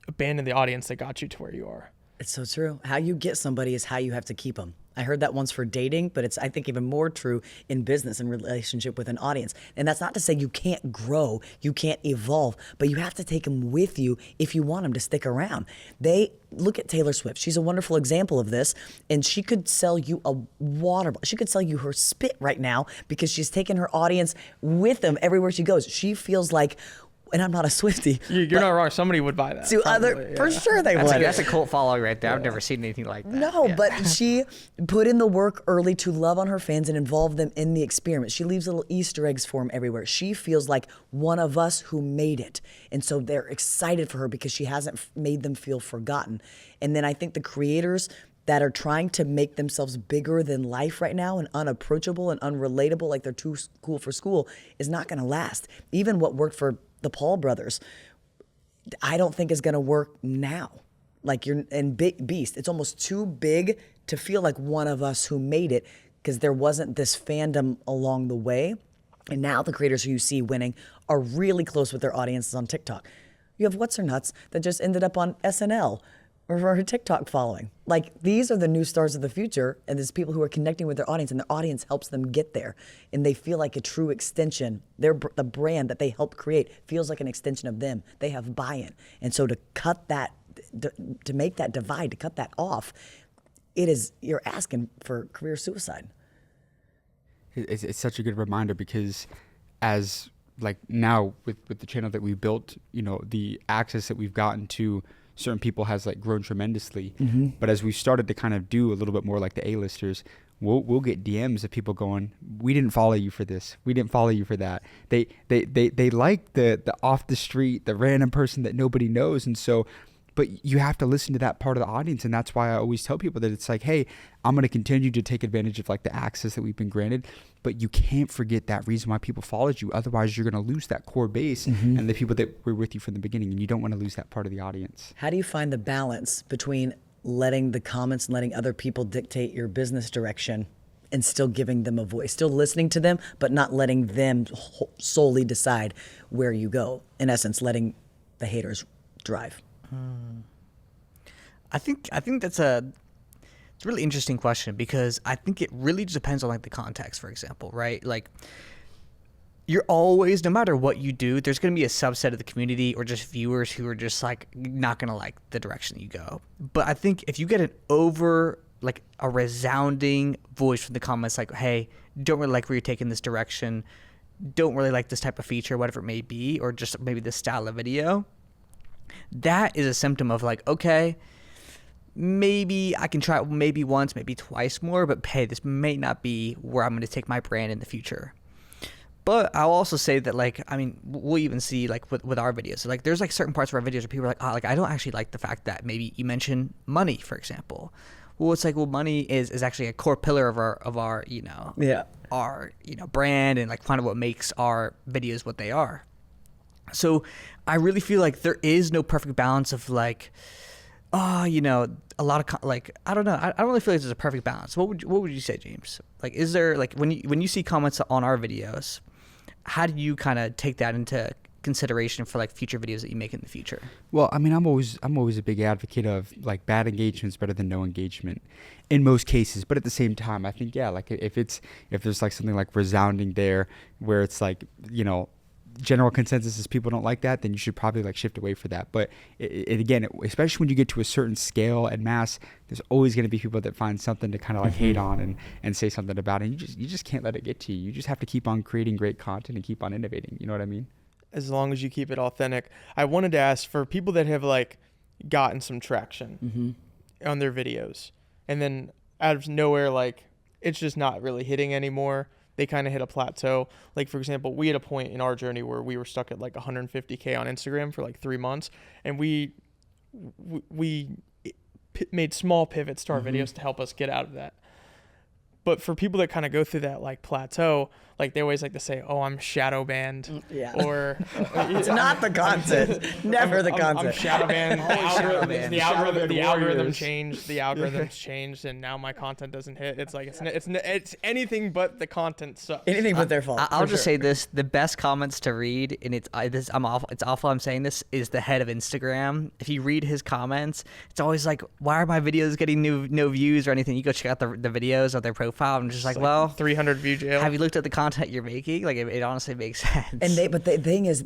abandon the audience that got you to where you are. It's so true. How you get somebody is how you have to keep them. I heard that once for dating, but it's, I think, even more true in business and relationship with an audience. And that's not to say you can't grow, you can't evolve, but you have to take them with you if you want them to stick around. Look at Taylor Swift. She's a wonderful example of this. And she could sell you a water bottle. She could sell you her spit right now because she's taken her audience with them everywhere she goes. She feels like, and I'm not a Swiftie. You're not wrong. Somebody would buy that. For sure they would. That's a cult following right there. I've never seen anything like that. No, but she put in the work early to love on her fans and involve them in the experiment. She leaves little Easter eggs for them everywhere. She feels like one of us who made it. And so they're excited for her because she hasn't made them feel forgotten. And then I think the creators that are trying to make themselves bigger than life right now and unapproachable and unrelatable, like they're too cool for school, is not going to last. Even what worked for the Paul brothers I don't think is going to work now. Like you're in Big Beast, it's almost too big to feel like one of us who made it, because there wasn't this fandom along the way. And now the creators who you see winning are really close with their audiences on TikTok. You have What's Her Nuts that just ended up on SNL or her TikTok following. Like, these are the new stars of the future, and there's people who are connecting with their audience, and their audience helps them get there. And they feel like a true extension. The brand that they help create feels like an extension of them. They have buy-in. And so to cut that, to make that divide, to cut that off, you're asking for career suicide. It's such a good reminder, because as like now with the channel that we built, you know, the access that we've gotten to certain people has like grown tremendously. But as we started to kind of do a little bit more like the A-listers, we'll get DMs of people going, we didn't follow you for this, we didn't follow you for that. They like the off the street, the random person that nobody knows. And so, but you have to listen to that part of the audience. And that's why I always tell people that it's like, hey, I'm going to continue to take advantage of like the access that we've been granted, but you can't forget that reason why people followed you. Otherwise you're going to lose that core base and the people that were with you from the beginning, and you don't want to lose that part of the audience. How do you find the balance between letting the comments and letting other people dictate your business direction and still giving them a voice, still listening to them, but not letting them solely decide where you go? In essence, letting the haters drive. I think it's a really interesting question, because I think it really depends on like the context, for example, right? Like, you're always, no matter what you do, there's going to be a subset of the community or just viewers who are just like not going to like the direction that you go. But I think if you get a resounding voice from the comments, like, hey, don't really like where you're taking this direction, don't really like this type of feature, whatever it may be, or just maybe this style of video, that is a symptom of like, okay, maybe I can try it maybe once, maybe twice more, but hey, this may not be where I'm going to take my brand in the future. But I'll also say that, like, I mean, we'll even see like with our videos, like there's like certain parts of our videos where people are like, oh, like I don't actually like the fact that maybe you mention money, for example. Well, it's like, well, money is actually a core pillar of our you know, our, you know, brand, and like kind of what makes our videos what they are. So I really feel like there is no perfect balance of like, oh, you know, a lot of like, I don't know. I don't really feel like there's a perfect balance. What would you say, James? Like, is there like, when you see comments on our videos, how do you kind of take that into consideration for like future videos that you make in the future? Well, I mean, I'm always a big advocate of like bad engagement is better than no engagement in most cases. But at the same time, I think, yeah, like if there's like something like resounding there where it's like, you know, general consensus is people don't like that, then you should probably like shift away from that. But again, especially when you get to a certain scale and mass, there's always going to be people that find something to kind of like hate on and say something about it. And you just can't let it get to you. You just have to keep on creating great content and keep on innovating. You know what I mean? As long as you keep it authentic. I wanted to ask, for people that have like gotten some traction on their videos, and then out of nowhere, like it's just not really hitting anymore, they kind of hit a plateau. Like, for example, we had a point in our journey where we were stuck at like 150K on Instagram for like 3 months, and we made small pivots to our videos to help us get out of that. But for people that kind of go through that like plateau, like they always like to say, "Oh, I'm shadow banned," or it's not the content, never the content. I'm shadow banned. The algorithm changed. The algorithms changed, and now my content doesn't hit. It's like it's anything but the content sucks. Anything but their fault. I'll just say this: the best comments to read, and it's awful I'm saying this, is the head of Instagram. If you read his comments, it's always like, "Why are my videos getting no views or anything?" You go check out the videos of their profile, and I'm just like, well, 300 view jail. Have you looked at the content you're making? Like, it honestly makes sense. But the thing is,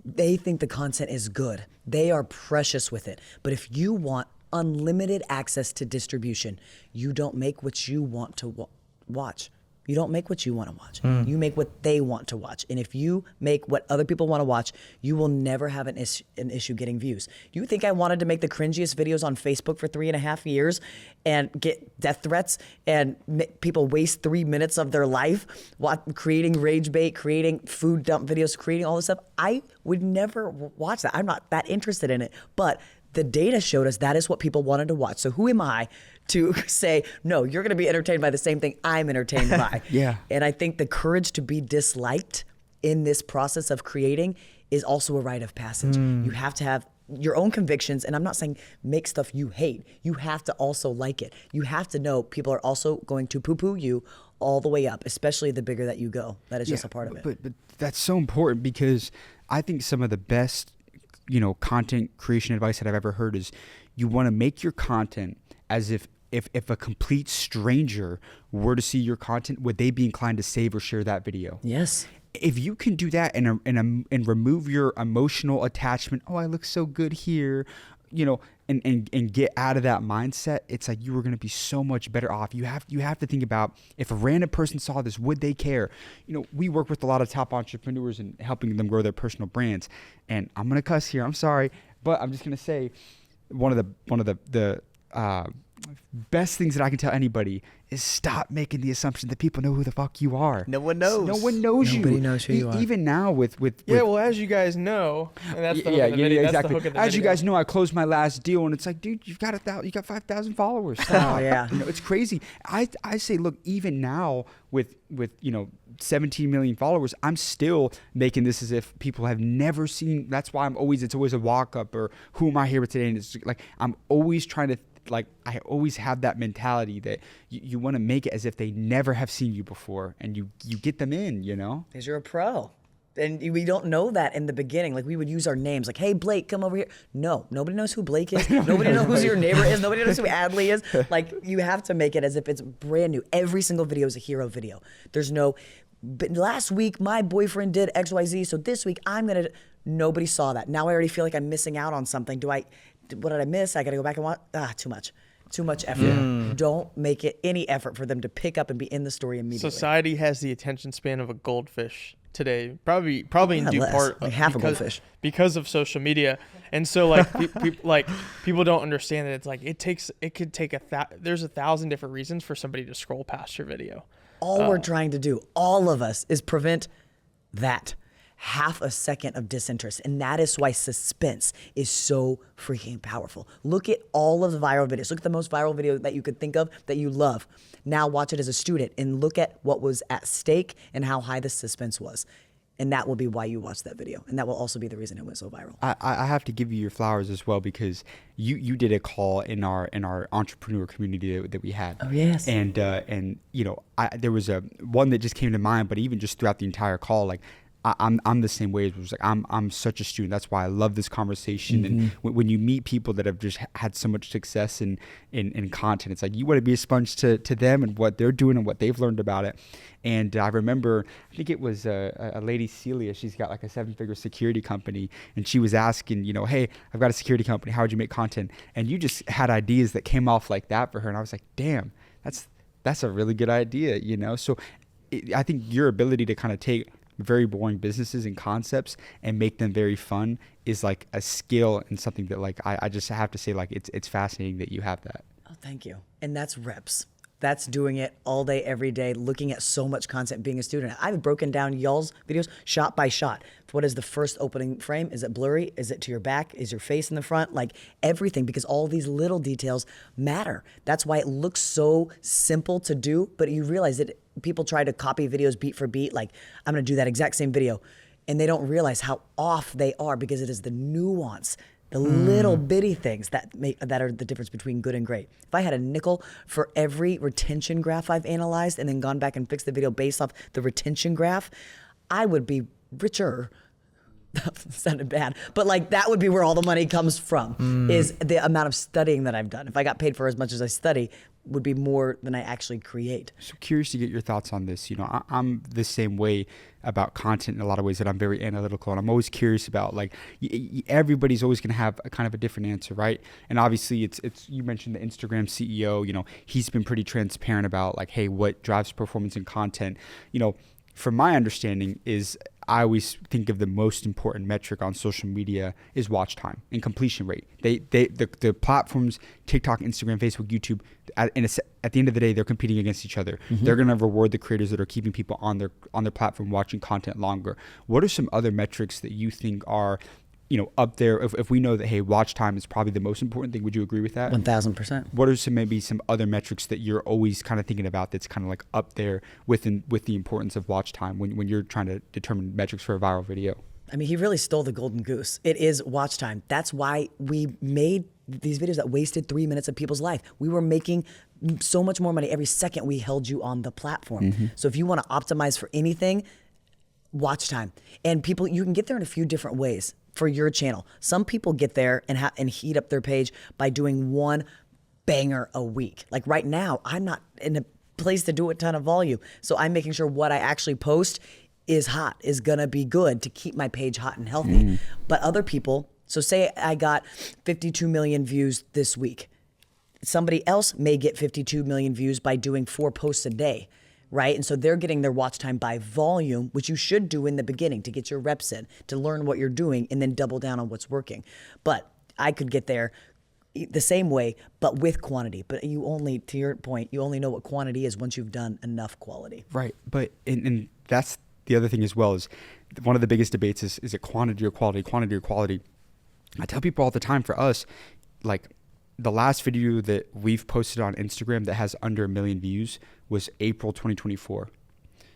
they think the content is good. They are precious with it. But if you want unlimited access to distribution, you don't make what you want to watch. You don't make what you want to watch. You make what they want to watch. And if you make what other people want to watch, you will never have an issue getting views. You think I wanted to make the cringiest videos on Facebook for 3.5 years and get death threats and people waste 3 minutes of their life creating rage bait, creating food dump videos, creating all this stuff? I would never watch that. I'm not that interested in it. But the data showed us that is what people wanted to watch. So who am I to say, no, you're going to be entertained by the same thing I'm entertained by? Yeah. And I think the courage to be disliked in this process of creating is also a rite of passage. You have to have your own convictions. And I'm not saying make stuff you hate. You have to also like it. You have to know people are also going to poo-poo you all the way up, especially the bigger that you go. That is just a part of it. But that's so important, because I think some of the best, content creation advice that I've ever heard is you want to make your content as if a complete stranger were to see your content, would they be inclined to save or share that video? Yes. If you can do that and remove your emotional attachment, oh, I look so good here, and get out of that mindset, it's like you are going to be so much better off. You have to think about, if a random person saw this, would they care? We work with a lot of top entrepreneurs and helping them grow their personal brands. And I'm going to cuss here, I'm sorry, but I'm just going to say one of the best things that I can tell anybody is stop making the assumption that people know who the fuck you are. No one knows. No one knows you. Nobody knows who you are. Even now with well, as you guys know, and that's the hook of the video. That's exactly. the hook of the As you video. guys know, I closed my last deal, and it's like, dude, you got 5,000 followers. Oh, yeah. It's crazy. I say, look, even now with 17 million followers, I'm still making this as if people have never seen. That's why it's always a walk up, or who am I here with today? And it's like, I'm always trying to, I always have that mentality that you want to make it as if they never have seen you before, and you get them in, Because you're a pro. And we don't know that in the beginning. Like, we would use our names, like, hey, Blake, come over here. No, nobody knows who Blake is. Nobody knows who your neighbor is. Nobody knows who Adley is. Like, you have to make it as if it's brand new. Every single video is a hero video. There's no, but last week my boyfriend did XYZ, so this week nobody saw that. Now I already feel like I'm missing out on something. What did I miss? I got to go back and watch. Too much effort. Yeah. Don't make it any effort for them to pick up and be in the story immediately. Society has the attention span of a goldfish today, probably in due part like half a goldfish, because of social media. And so people don't understand that it's like it could take there's 1,000 different reasons for somebody to scroll past your video. All we're trying to do, all of us, is prevent that half a second of disinterest. And that is why suspense is so freaking powerful. Look at all of the viral videos. Look at the most viral video that you could think of that you love. Now watch it as a student and look at what was at stake and how high the suspense was. And that will be why you watched that video. And that will also be the reason it went so viral. I have to give you your flowers as well, because you did a call in our entrepreneur community that we had. Oh, yes. And there was one that just came to mind, but even just throughout the entire call, like, I'm the same way. It was like, I'm such a student. That's why I love this conversation. Mm-hmm. And when you meet people that have just had so much success in content, it's like you want to be a sponge to them and what they're doing and what they've learned about it. And I remember, I think it was a lady, Celia. She's got like a 7-figure security company, and she was asking, hey, I've got a security company. How would you make content? And you just had ideas that came off like that for her. And I was like, damn, that's a really good idea, So I think your ability to kind of take very boring businesses and concepts and make them very fun is like a skill and something that like I just have to say, like, it's fascinating that you have that. Oh, thank you. And that's reps. That's doing it all day, every day, looking at so much content, being a student. I've broken down y'all's videos shot by shot. What is the first opening frame? Is it blurry? Is it to your back? Is your face in the front? Like everything, because all these little details matter. That's why it looks so simple to do, but you realize that people try to copy videos beat for beat, like I'm gonna do that exact same video, and they don't realize how off they are, because it is the nuance, the little bitty things that are the difference between good and great. If I had a nickel for every retention graph I've analyzed and then gone back and fixed the video based off the retention graph, I would be richer. That sounded bad, but like that would be where all the money comes from, is the amount of studying that I've done. If I got paid for as much as I study, would be more than I actually create. So curious to get your thoughts on this. I'm the same way about content in a lot of ways, that I'm very analytical, and I'm always curious about, like, everybody's always going to have a kind of a different answer, right? And obviously it's you mentioned the Instagram CEO, he's been pretty transparent about, like, hey, what drives performance in content, from my understanding is, I always think of the most important metric on social media is watch time and completion rate. The platforms, TikTok, Instagram, Facebook, YouTube, at the end of the day, they're competing against each other. Mm-hmm. They're going to reward the creators that are keeping people on their platform watching content longer. What are some other metrics that you think are, up there? If we know that, hey, watch time is probably the most important thing, would you agree with that? 1,000%. What are maybe some other metrics that you're always kind of thinking about that's kind of like up there with the importance of watch time when you're trying to determine metrics for a viral video? I mean, he really stole the golden goose. It is watch time. That's why we made these videos that wasted 3 minutes of people's life. We were making so much more money every second we held you on the platform. So if you want to optimize for anything, watch time. And people, you can get there in a few different ways for your channel. Some people get there and heat up their page by doing one banger a week. Like right now, I'm not in a place to do a ton of volume. So I'm making sure what I actually post is hot, is gonna be good to keep my page hot and healthy. But other people, so say I got 52 million views this week. Somebody else may get 52 million views by doing 4 posts a day, right? And so they're getting their watch time by volume, which you should do in the beginning to get your reps in, to learn what you're doing and then double down on what's working. But I could get there the same way, but with quantity. But you only, to your point, you only know what quantity is once you've done enough quality. Right. But, and that's the other thing as well, is one of the biggest debates is it quantity or quality, quantity or quality? I tell people all the time, for us, like the last video that we've posted on Instagram that has under 1 million views was April 2024.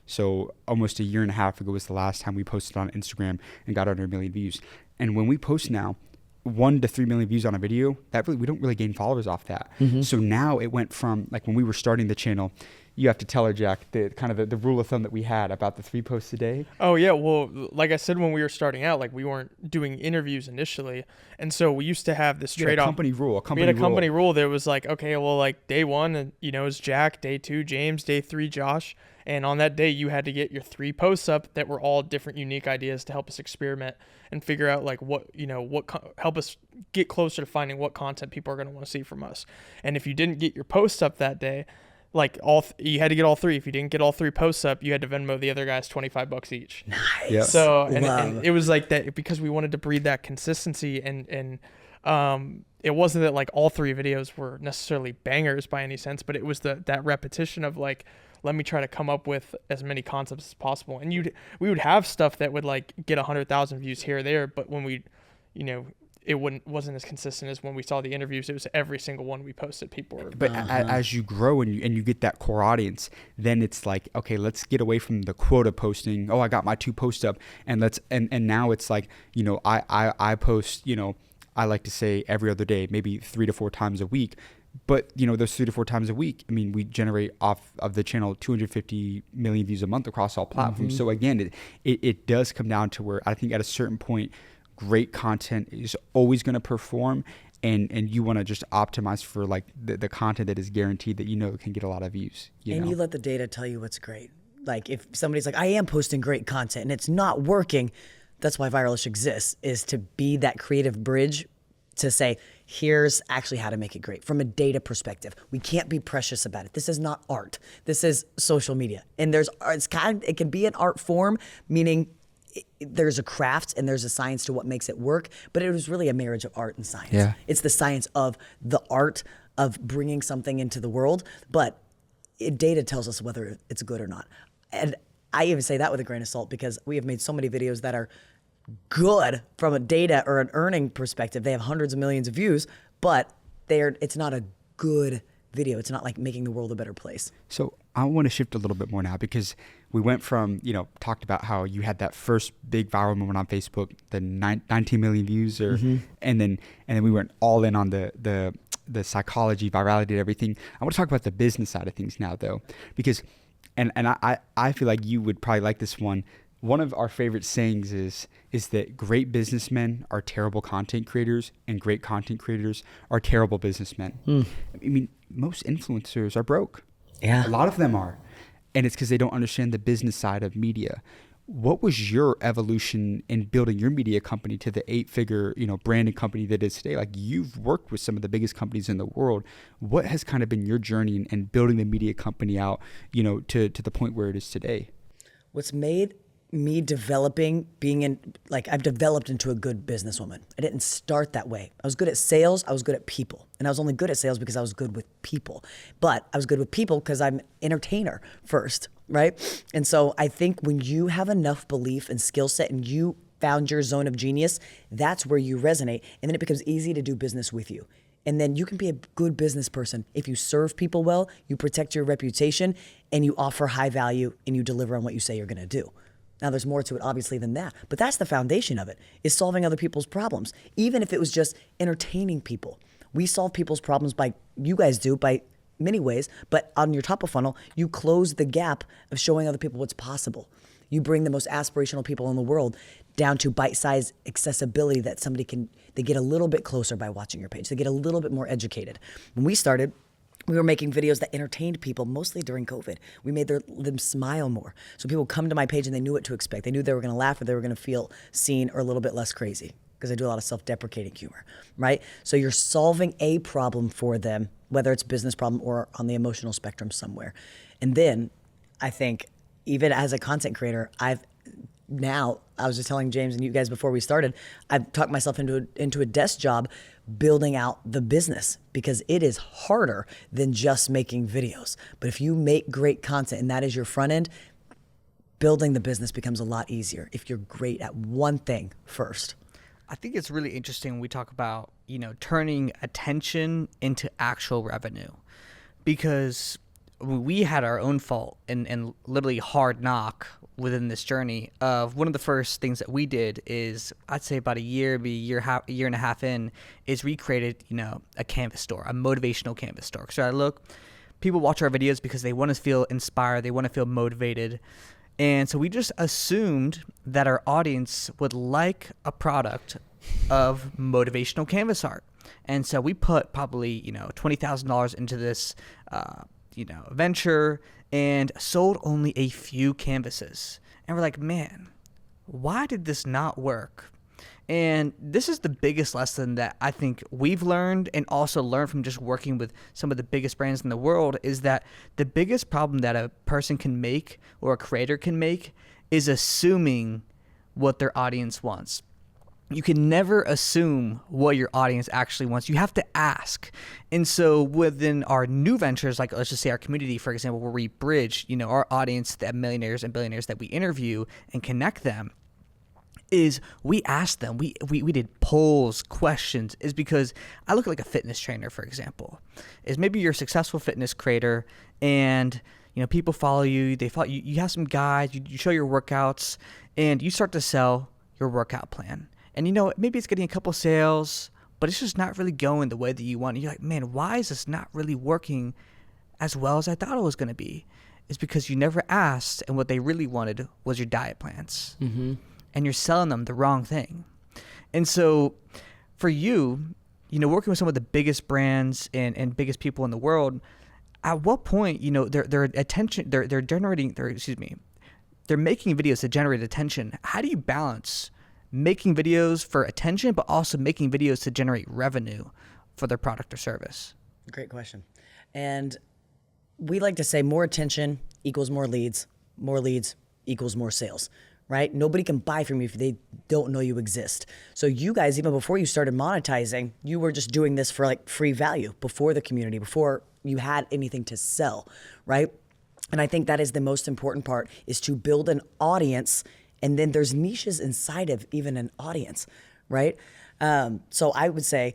So almost a year and a half ago was the last time we posted on Instagram and got under 1 million views. And when we post now, 1 to 3 million views on a video, that really, we don't really gain followers off that. So now it went from, like when we were starting the channel, you have to tell her, Jack, the kind of the rule of thumb that we had about the 3 posts a day. Oh yeah, well, like I said, when we were starting out, like we weren't doing interviews initially, and so we used to have this trade-off. Company rule. We had a company rule that was like, okay, well, like day 1, you know, is Jack, day 2, James, day 3, Josh, and on that day you had to get your 3 posts up that were all different, unique ideas to help us experiment and figure out like what, you know, help us get closer to finding what content people are going to want to see from us. And if you didn't get your posts up that day, like you had to get all 3. If you didn't get all 3 posts up, you had to Venmo the other guys $25 each. Nice. Yep. So and it was like that because we wanted to breed that consistency, and it wasn't that like all 3 videos were necessarily bangers by any sense, but it was that repetition of like, let me try to come up with as many concepts as possible. And we would have stuff that would like get 100,000 views here or there, but when we, you know, it wasn't as consistent as when we saw the interviews. It was every single one we posted. People were. But as you grow and you get that core audience, then it's like, okay, let's get away from the quota posting. Oh, I got my 2 posts up, and now it's like, you know, I post, you know, I like to say every other day, maybe 3 to 4 times a week. But, you know, those 3 to 4 times a week, I mean, we generate off of the channel 250 million views a month across all platforms. So again, it does come down to where I think at a certain point, great content is always going to perform, and you want to just optimize for like the content that is guaranteed that you know can get a lot of views. You let the data tell you what's great. Like if somebody's like, I am posting great content and it's not working, that's why Viralish exists, is to be that creative bridge to say, here's actually how to make it great from a data perspective. We can't be precious about it. This is not art. This is social media, and it can be an art form, meaning there's a craft and there's a science to what makes it work, but it was really a marriage of art and science. Yeah. It's the science of the art of bringing something into the world, but data tells us whether it's good or not. And I even say that with a grain of salt because we have made so many videos that are good from a data or an earning perspective. They have hundreds of millions of views, but it's not a good video. It's not like making the world a better place. So I want to shift a little bit more now, because we went from, you know, talked about how you had that first big viral moment on Facebook, the 19 million views, and then we went all in on the psychology, virality, and everything. I want to talk about the business side of things now, though, because and I feel like you would probably like this one. One of our favorite sayings is that great businessmen are terrible content creators, and great content creators are terrible businessmen. I mean, most influencers are broke. Yeah. A lot of them are. And it's because they don't understand the business side of media. What was your evolution in building your media company to the 8-figure, you know, branding company that it is today? Like, you've worked with some of the biggest companies in the world. What has kind of been your journey in building the media company out, you know, to the point where it is today? What's made me I've developed into a good businesswoman. I didn't start that way. I was good at sales. I was good at people. And I was only good at sales because I was good with people. But I was good with people because I'm an entertainer first, right? And so I think when you have enough belief and skill set and you found your zone of genius, that's where you resonate. And then it becomes easy to do business with you. And then you can be a good business person if you serve people well, you protect your reputation, and you offer high value, and you deliver on what you say you're going to do. Now, there's more to it, obviously, than that. But that's the foundation of it, is solving other people's problems. Even if it was just entertaining people. We solve people's problems you guys do, by many ways. But on your top of funnel, you close the gap of showing other people what's possible. You bring the most aspirational people in the world down to bite-sized accessibility that they get a little bit closer by watching your page. They get a little bit more educated. When we started, we were making videos that entertained people, mostly during COVID. We made them smile more. So people come to my page and they knew what to expect. They knew they were going to laugh or they were going to feel seen or a little bit less crazy, because I do a lot of self-deprecating humor, right? So you're solving a problem for them, whether it's a business problem or on the emotional spectrum somewhere. And then I think even as a content creator, I was just telling James and you guys before we started, I've talked myself into a desk job building out the business, because it is harder than just making videos. But if you make great content and that is your front end, building the business becomes a lot easier if you're great at one thing first. I think it's really interesting when we talk about, turning attention into actual revenue, because we had our own fault and literally hard knock within this journey of one of the first things that we did is, I'd say about a year and a half in, is we created, a canvas store, a motivational canvas store. So people watch our videos because they want to feel inspired. They want to feel motivated. And so we just assumed that our audience would like a product of motivational canvas art. And so we put probably, $20,000 into this, venture, and sold only a few canvases. And we're like, man, why did this not work? And this is the biggest lesson that I think we've learned, and also learned from just working with some of the biggest brands in the world, is that the biggest problem that a person can make, or a creator can make, is assuming what their audience wants. You can never assume what your audience actually wants. You have to ask. And so within our new ventures, like let's just say our community, for example, where we bridge, our audience, the millionaires and billionaires that we interview and connect them, is we ask them, we did polls, questions, is because I look at like a fitness trainer, for example, is maybe you're a successful fitness creator and people follow you, you have some guides, you show your workouts, and you start to sell your workout plan. And maybe it's getting a couple sales, but it's just not really going the way that you want. And you're like, man, why is this not really working as well as I thought it was going to be? It's because you never asked, and what they really wanted was your diet plans. Mm-hmm. And you're selling them the wrong thing. And so for you, working with some of the biggest brands and biggest people in the world, at what point, they're making videos to generate attention. How do you balance making videos for attention, but also making videos to generate revenue for their product or service? Great question. And we like to say more attention equals more leads equals more sales, right? Nobody can buy from you if they don't know you exist. So you guys, even before you started monetizing, you were just doing this for like free value before the community, before you had anything to sell, right? And I think that is the most important part, is to build an audience. And then there's niches inside of even an audience, right? So I would say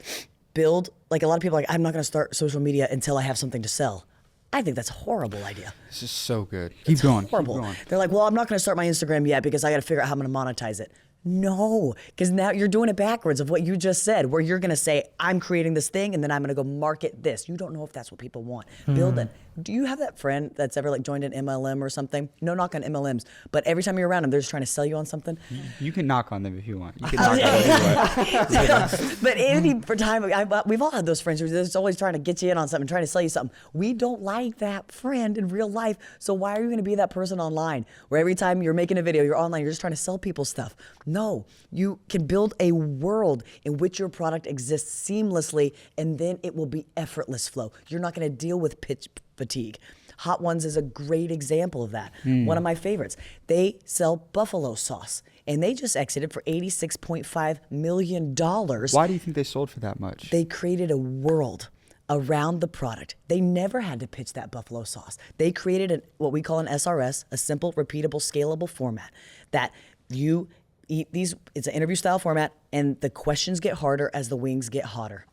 build, like a lot of people are like, I'm not going to start social media until I have something to sell. I think that's a horrible idea. This is so good. Keep going. Horrible. Keep going. They're like, well, I'm not going to start my Instagram yet because I got to figure out how I'm going to monetize it. No, because now you're doing it backwards of what you just said, where you're going to say, I'm creating this thing and then I'm going to go market this. You don't know if that's what people want. Build it. Do you have that friend that's ever like joined an MLM or something? No knock on MLMs, but every time you're around them, they're just trying to sell you on something. You can knock on them if you want. You can knock on them if you want. But any for time, we've all had those friends who are always trying to get you in on something, trying to sell you something. We don't like that friend in real life. So why are you going to be that person online where every time you're making a video, you're online, you're just trying to sell people stuff? No, you can build a world in which your product exists seamlessly, and then it will be effortless flow. You're not going to deal with pitch fatigue. Hot Ones is a great example of that. One of my favorites. They sell buffalo sauce, and they just exited for $86.5 million. Why do you think they sold for that much? They created a world around the product. They never had to pitch that buffalo sauce. They created what we call an SRS, a simple, repeatable, scalable format that you eat these. It's an interview style format, and the questions get harder as the wings get hotter.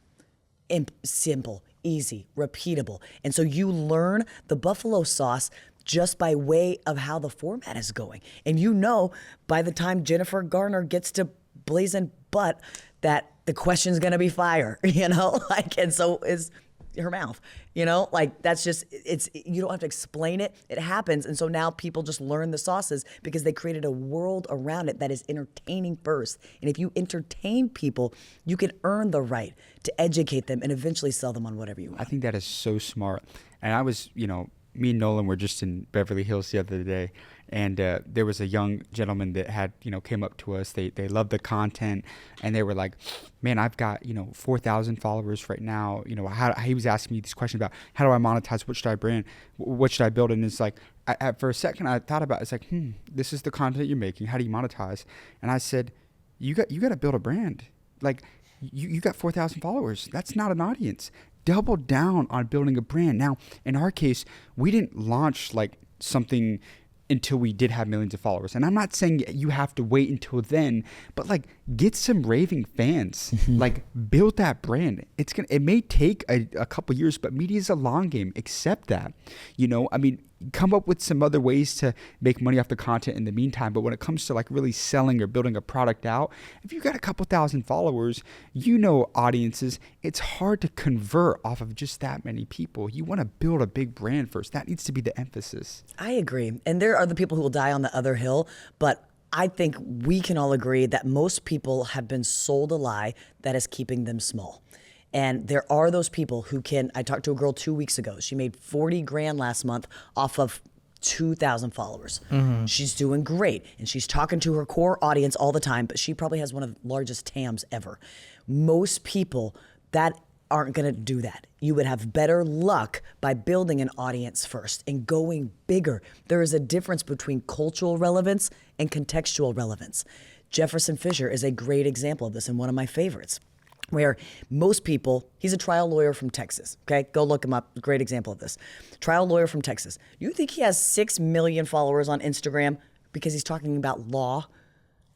Simple, easy, repeatable. And so you learn the buffalo sauce just by way of how the format is going. And you know, by the time Jennifer Garner gets to blazing butt, that the question's gonna be fire, you know? Like, and so is her mouth, you know? Like, that's just, you don't have to explain it. It happens. And so now people just learn the sauces because they created a world around it that is entertaining first. And if you entertain people, you can earn the right to educate them and eventually sell them on whatever you want. I think that is so smart. And I was, me and Nolan were just in Beverly Hills the other day, and there was a young gentleman that had, came up to us. They loved the content, and they were like, man, I've got, 4,000 followers right now. He was asking me this question about how do I monetize? What should I brand? What should I build? And it's like, for a second, I thought about it. It's like, this is the content you're making. How do you monetize? And I said, you got to build a brand. Like, you got 4,000 followers. That's not an audience. Double down on building a brand. Now, in our case, we didn't launch like something until we did have millions of followers. And I'm not saying you have to wait until then, but like get some raving fans, like build that brand. It may take a couple years, but media is a long game. Accept that, come up with some other ways to make money off the content in the meantime. But when it comes to like really selling or building a product out, if you got a couple thousand followers, audiences, it's hard to convert off of just that many people. You want to build a big brand first. That needs to be the emphasis. I agree. And there are the people who will die on the other hill, but I think we can all agree that most people have been sold a lie that is keeping them small. And there are those people who I talked to a girl 2 weeks ago. She made 40 grand last month off of 2,000 followers. Mm-hmm. She's doing great. And she's talking to her core audience all the time, but she probably has one of the largest TAMs ever. Most people that aren't going to do that. You would have better luck by building an audience first and going bigger. There is a difference between cultural relevance and contextual relevance. Jefferson Fisher is a great example of this and one of my favorites, where most people, he's a trial lawyer from Texas, okay? Go look him up, great example of this. Trial lawyer from Texas. You think he has 6 million followers on Instagram because he's talking about law?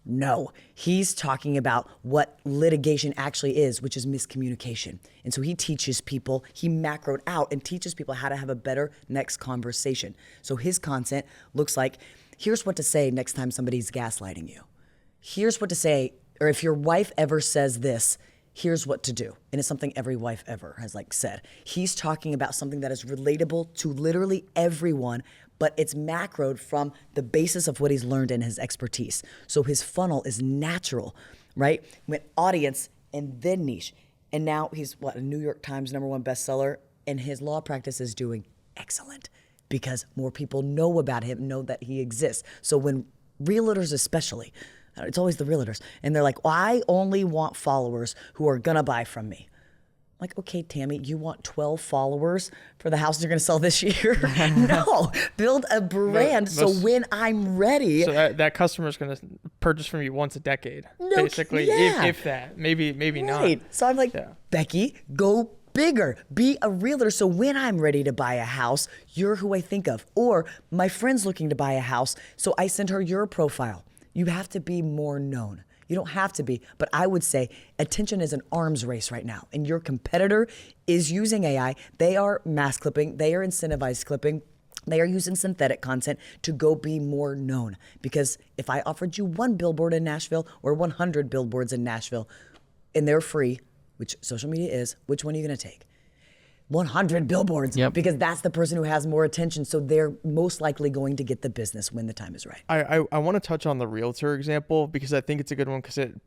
No, he's talking about what litigation actually is, which is miscommunication. And so he teaches people, he macroed out and teaches people how to have a better next conversation. So his content looks like, here's what to say next time somebody's gaslighting you. Here's what to say, or if your wife ever says this, here's what to do. And it's something every wife ever has said. He's talking about something that is relatable to literally everyone, but it's macroed from the basis of what he's learned and his expertise. So his funnel is natural, right? Went audience and then niche. And now he's a New York Times #1 bestseller, and his law practice is doing excellent because more people know about him, know that he exists. So when realtors especially, it's always the realtors. And they're like, well, I only want followers who are going to buy from me. I'm like, okay, Tammy, you want 12 followers for the house you're going to sell this year? No, build a brand so when I'm ready. So that customer's going to purchase from you once a decade, basically, if that. Maybe not. Right. So I'm like, Becky, go bigger. Be a realtor so when I'm ready to buy a house, you're who I think of. Or my friend's looking to buy a house, so I send her your profile. You have to be more known. You don't have to be, but I would say attention is an arms race right now. And your competitor is using AI. They are mass clipping. They are incentivized clipping. They are using synthetic content to go be more known. Because if I offered you 1 billboard in Nashville or 100 billboards in Nashville, and they're free, which social media is, which one are you going to take? 100 billboards, because that's the person who has more attention. So they're most likely going to get the business when the time is right. I want to touch on the realtor example because I think it's a good one because it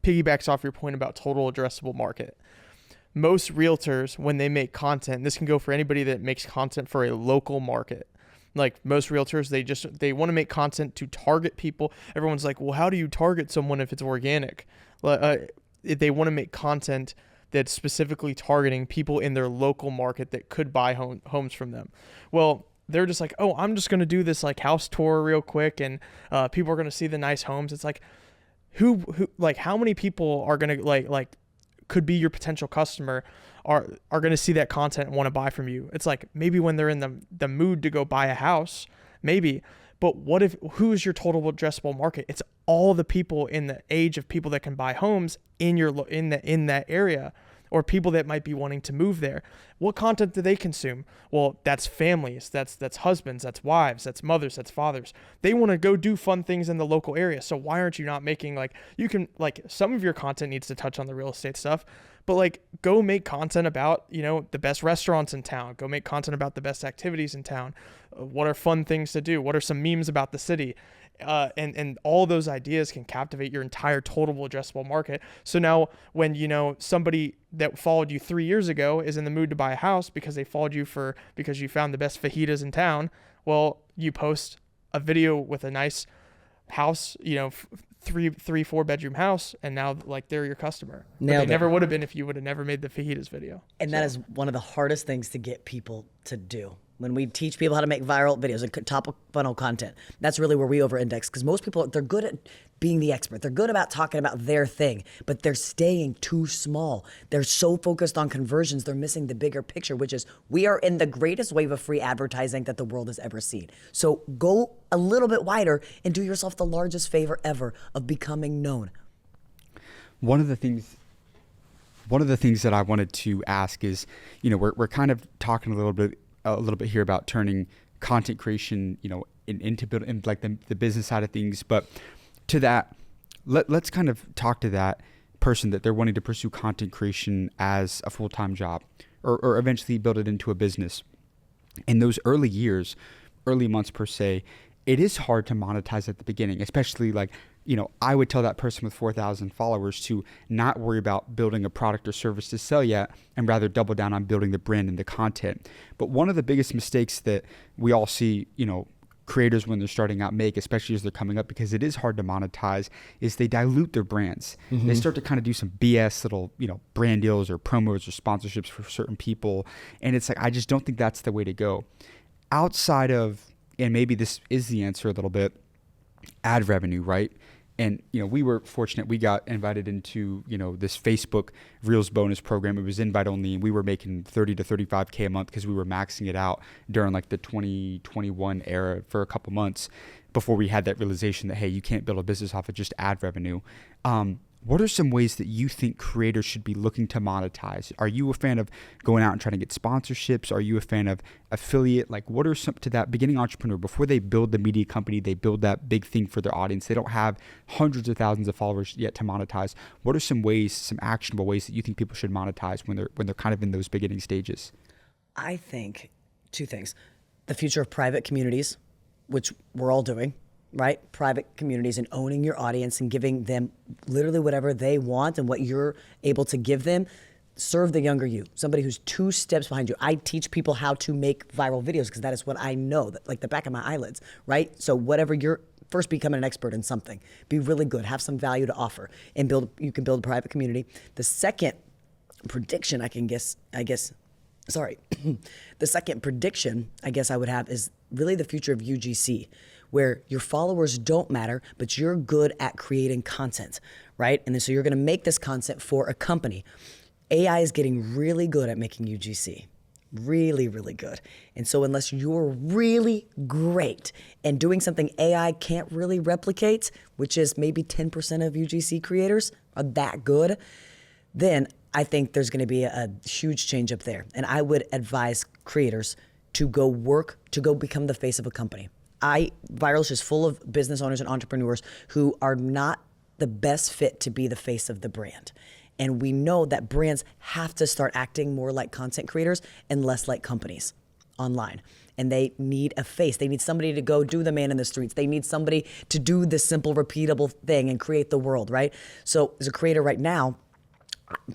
piggybacks off your point about total addressable market. Most realtors, when they make content, this can go for anybody that makes content for a local market. Like most realtors, they want to make content to target people. Everyone's like, well, how do you target someone if it's organic? They want to make content that's specifically targeting people in their local market that could buy homes from them. Well, they're just like, oh, I'm just going to do this house tour real quick and people are going to see the nice homes. It's like, who how many people are going to could be your potential customer are going to see that content and want to buy from you? It's like maybe when they're in the mood to go buy a house, maybe. But who's your total addressable market? It's all the people in the age of people that can buy homes in that area. or people that might be wanting to move there. What content do they consume? Well, that's families, that's husbands, that's wives, that's mothers, that's fathers. They want to go do fun things in the local area. So why aren't you not making, like, you can, like, some of your content needs to touch on the real estate stuff, but like, go make content about, you know, the best restaurants in town. Go make content about the best activities in town. What are fun things to do? What are some memes about the city? And all those ideas can captivate your entire total addressable market. So now when, you know, somebody that followed you 3 years ago is in the mood to buy a house because they followed you because you found the best fajitas in town, well, you post a video with a nice house, you know, three, 4 bedroom house, and now, like, they're your customer. But they never would have been if you would have never made the fajitas video. And that is one of the hardest things to get people to do. When we teach people how to make viral videos and top of funnel content, that's really where we over-index, because most people, they're good at being the expert. They're good about talking about their thing, but they're staying too small. They're so focused on conversions, they're missing the bigger picture, which is we are in the greatest wave of free advertising that the world has ever seen. So go a little bit wider and do yourself the largest favor ever of becoming known. One of the things that I wanted to ask is, you know, we're kind of talking a little bit here about turning content creation, you know, into building like the business side of things. But to that, let's kind of talk to that person that they're wanting to pursue content creation as a full-time job, or eventually build it into a business. In those early years, early months per se, it is hard to monetize at the beginning, especially, like, you know, I would tell that person with 4,000 followers to not worry about building a product or service to sell yet, and rather double down on building the brand and the content. But one of the biggest mistakes that we all see, you know, creators when they're starting out make, especially as they're coming up, because it is hard to monetize, is they dilute their brands. They start to kind of do some BS little, you know, brand deals or promos or sponsorships for certain people. And it's like, I just don't think that's the way to go. Outside of, and maybe this is the answer a little bit, ad revenue, right? And, you know, we were fortunate. We got invited into, you know, this Facebook Reels bonus program. It was invite only, and we were making 30 to 35K a month because we were maxing it out during like the 2021 era for a couple months before we had that realization that, hey, you can't build a business off of just ad revenue. What are some ways that you think creators should be looking to monetize? Are you a fan of going out and trying to get sponsorships? Are you a fan of affiliate? Like, what are some, to that beginning entrepreneur, before they build the media company, they build that big thing for their audience, they don't have hundreds of thousands of followers yet to monetize. What are some ways, some actionable ways that you think people should monetize when they're kind of in those beginning stages? I think 2 things. The future of private communities, which we're all doing, right? Private communities, and owning your audience and giving them literally whatever they want and what you're able to give them. Serve the younger you, somebody who's 2 steps behind you. I teach people how to make viral videos because that is what I know, like the back of my eyelids, right? So whatever you're, first become an expert in something, be really good, have some value to offer, and you can build a private community. The second prediction the second prediction I guess I would have is really the future of UGC, where your followers don't matter, but you're good at creating content, right? And then so you're gonna make this content for a company. AI is getting really good at making UGC. Really, really good. And so unless you're really great and doing something AI can't really replicate, which is maybe 10% of UGC creators are that good, then I think there's going to be a huge change up there. And I would advise creators to go become the face of a company. Viral's is full of business owners and entrepreneurs who are not the best fit to be the face of the brand. And we know that brands have to start acting more like content creators and less like companies online. And they need a face. They need somebody to go do the man in the streets. They need somebody to do the simple, repeatable thing and create the world, right? So as a creator right now,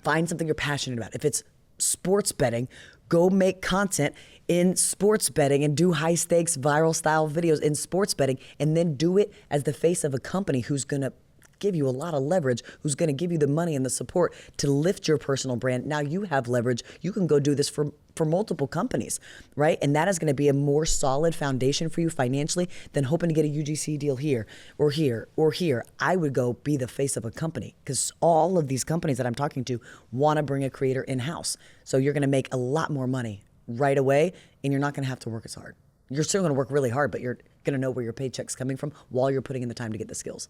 find something you're passionate about. If it's sports betting, go make content in sports betting and do high stakes viral style videos in sports betting, and then do it as the face of a company who's going to give you a lot of leverage, who's going to give you the money and the support to lift your personal brand. Now you have leverage. You can go do this for multiple companies, right? And that is going to be a more solid foundation for you financially than hoping to get a UGC deal here or here or here. I would go be the face of a company, because all of these companies that I'm talking to want to bring a creator in-house. So you're going to make a lot more money right away, and you're not going to have to work as hard. You're still going to work really hard, but you're going to know where your paycheck's coming from while you're putting in the time to get the skills.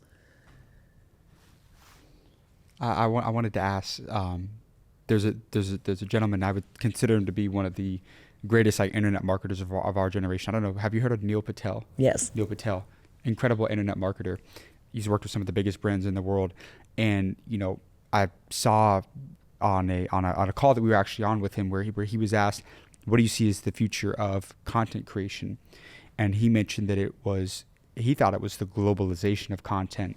I wanted to ask, there's a gentleman, I would consider him to be one of the greatest like internet marketers of our generation. I don't know. Have you heard of Neil Patel? Yes. Neil Patel, incredible internet marketer. He's worked with some of the biggest brands in the world. And, you know, I saw on a call that we were actually on with him where he was asked, what do you see as the future of content creation? And he mentioned that he thought it was the globalization of content.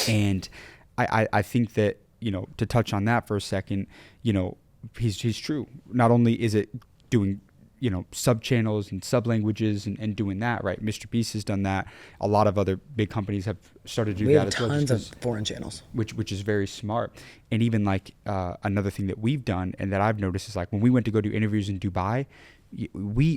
And I think that, you know, to touch on that for a second, you know, he's true. Not only is it doing, you know, sub channels and sub languages and doing that, right? Mr. Beast has done that. A lot of other big companies have started to do that as well. We have tons of foreign channels, which is very smart. And even like another thing that we've done and that I've noticed is like when we went to go do interviews in Dubai,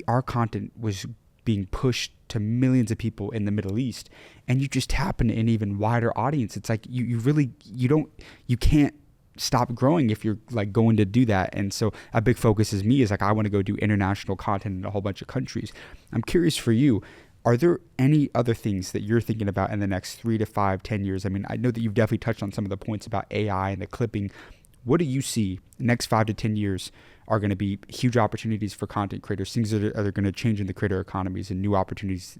our content was being pushed to millions of people in the Middle East, and you just tap into an even wider audience. It's like you can't stop growing if you're like going to do that. And so a big focus is like I want to go do international content in a whole bunch of countries. I'm curious for you, are there any other things that you're thinking about in the next 3 to 5, 10 years? I mean, I know that you've definitely touched on some of the points about AI and the clipping. What do you see next 5 to 10 years are going to be huge opportunities for content creators, things that are going to change in the creator economies and new opportunities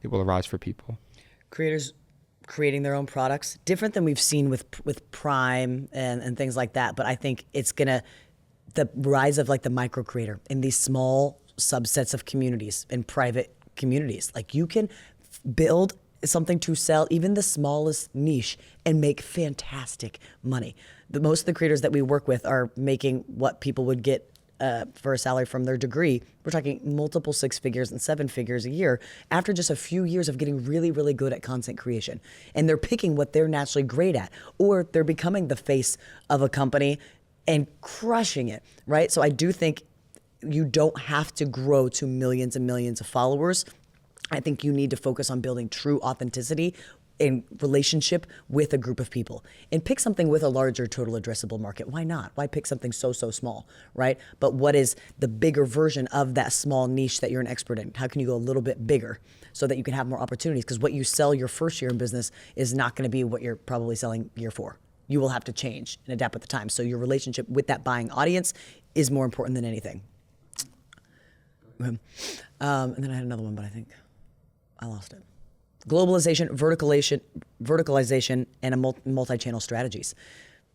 that will arise for people? Creators creating their own products, different than we've seen with Prime and things like that. But I think it's the rise of like the micro creator in these small subsets of communities and private communities. Like you can build something to sell, even the smallest niche, and make fantastic money. Most of the creators that we work with are making what people would get for a salary from their degree. We're talking multiple 6 figures and 7 figures a year after just a few years of getting really, really good at content creation. And they're picking what they're naturally great at, or they're becoming the face of a company and crushing it, right? So I do think you don't have to grow to millions and millions of followers. I think you need to focus on building true authenticity in relationship with a group of people, and pick something with a larger total addressable market. Why not? Why pick something so small, right? But what is the bigger version of that small niche that you're an expert in? How can you go a little bit bigger so that you can have more opportunities? Because what you sell your first year in business is not going to be what you're probably selling year 4. You will have to change and adapt with the time. So your relationship with that buying audience is more important than anything. And then I had another one, but I think I lost it. Globalization, verticalization, and multi-channel strategies.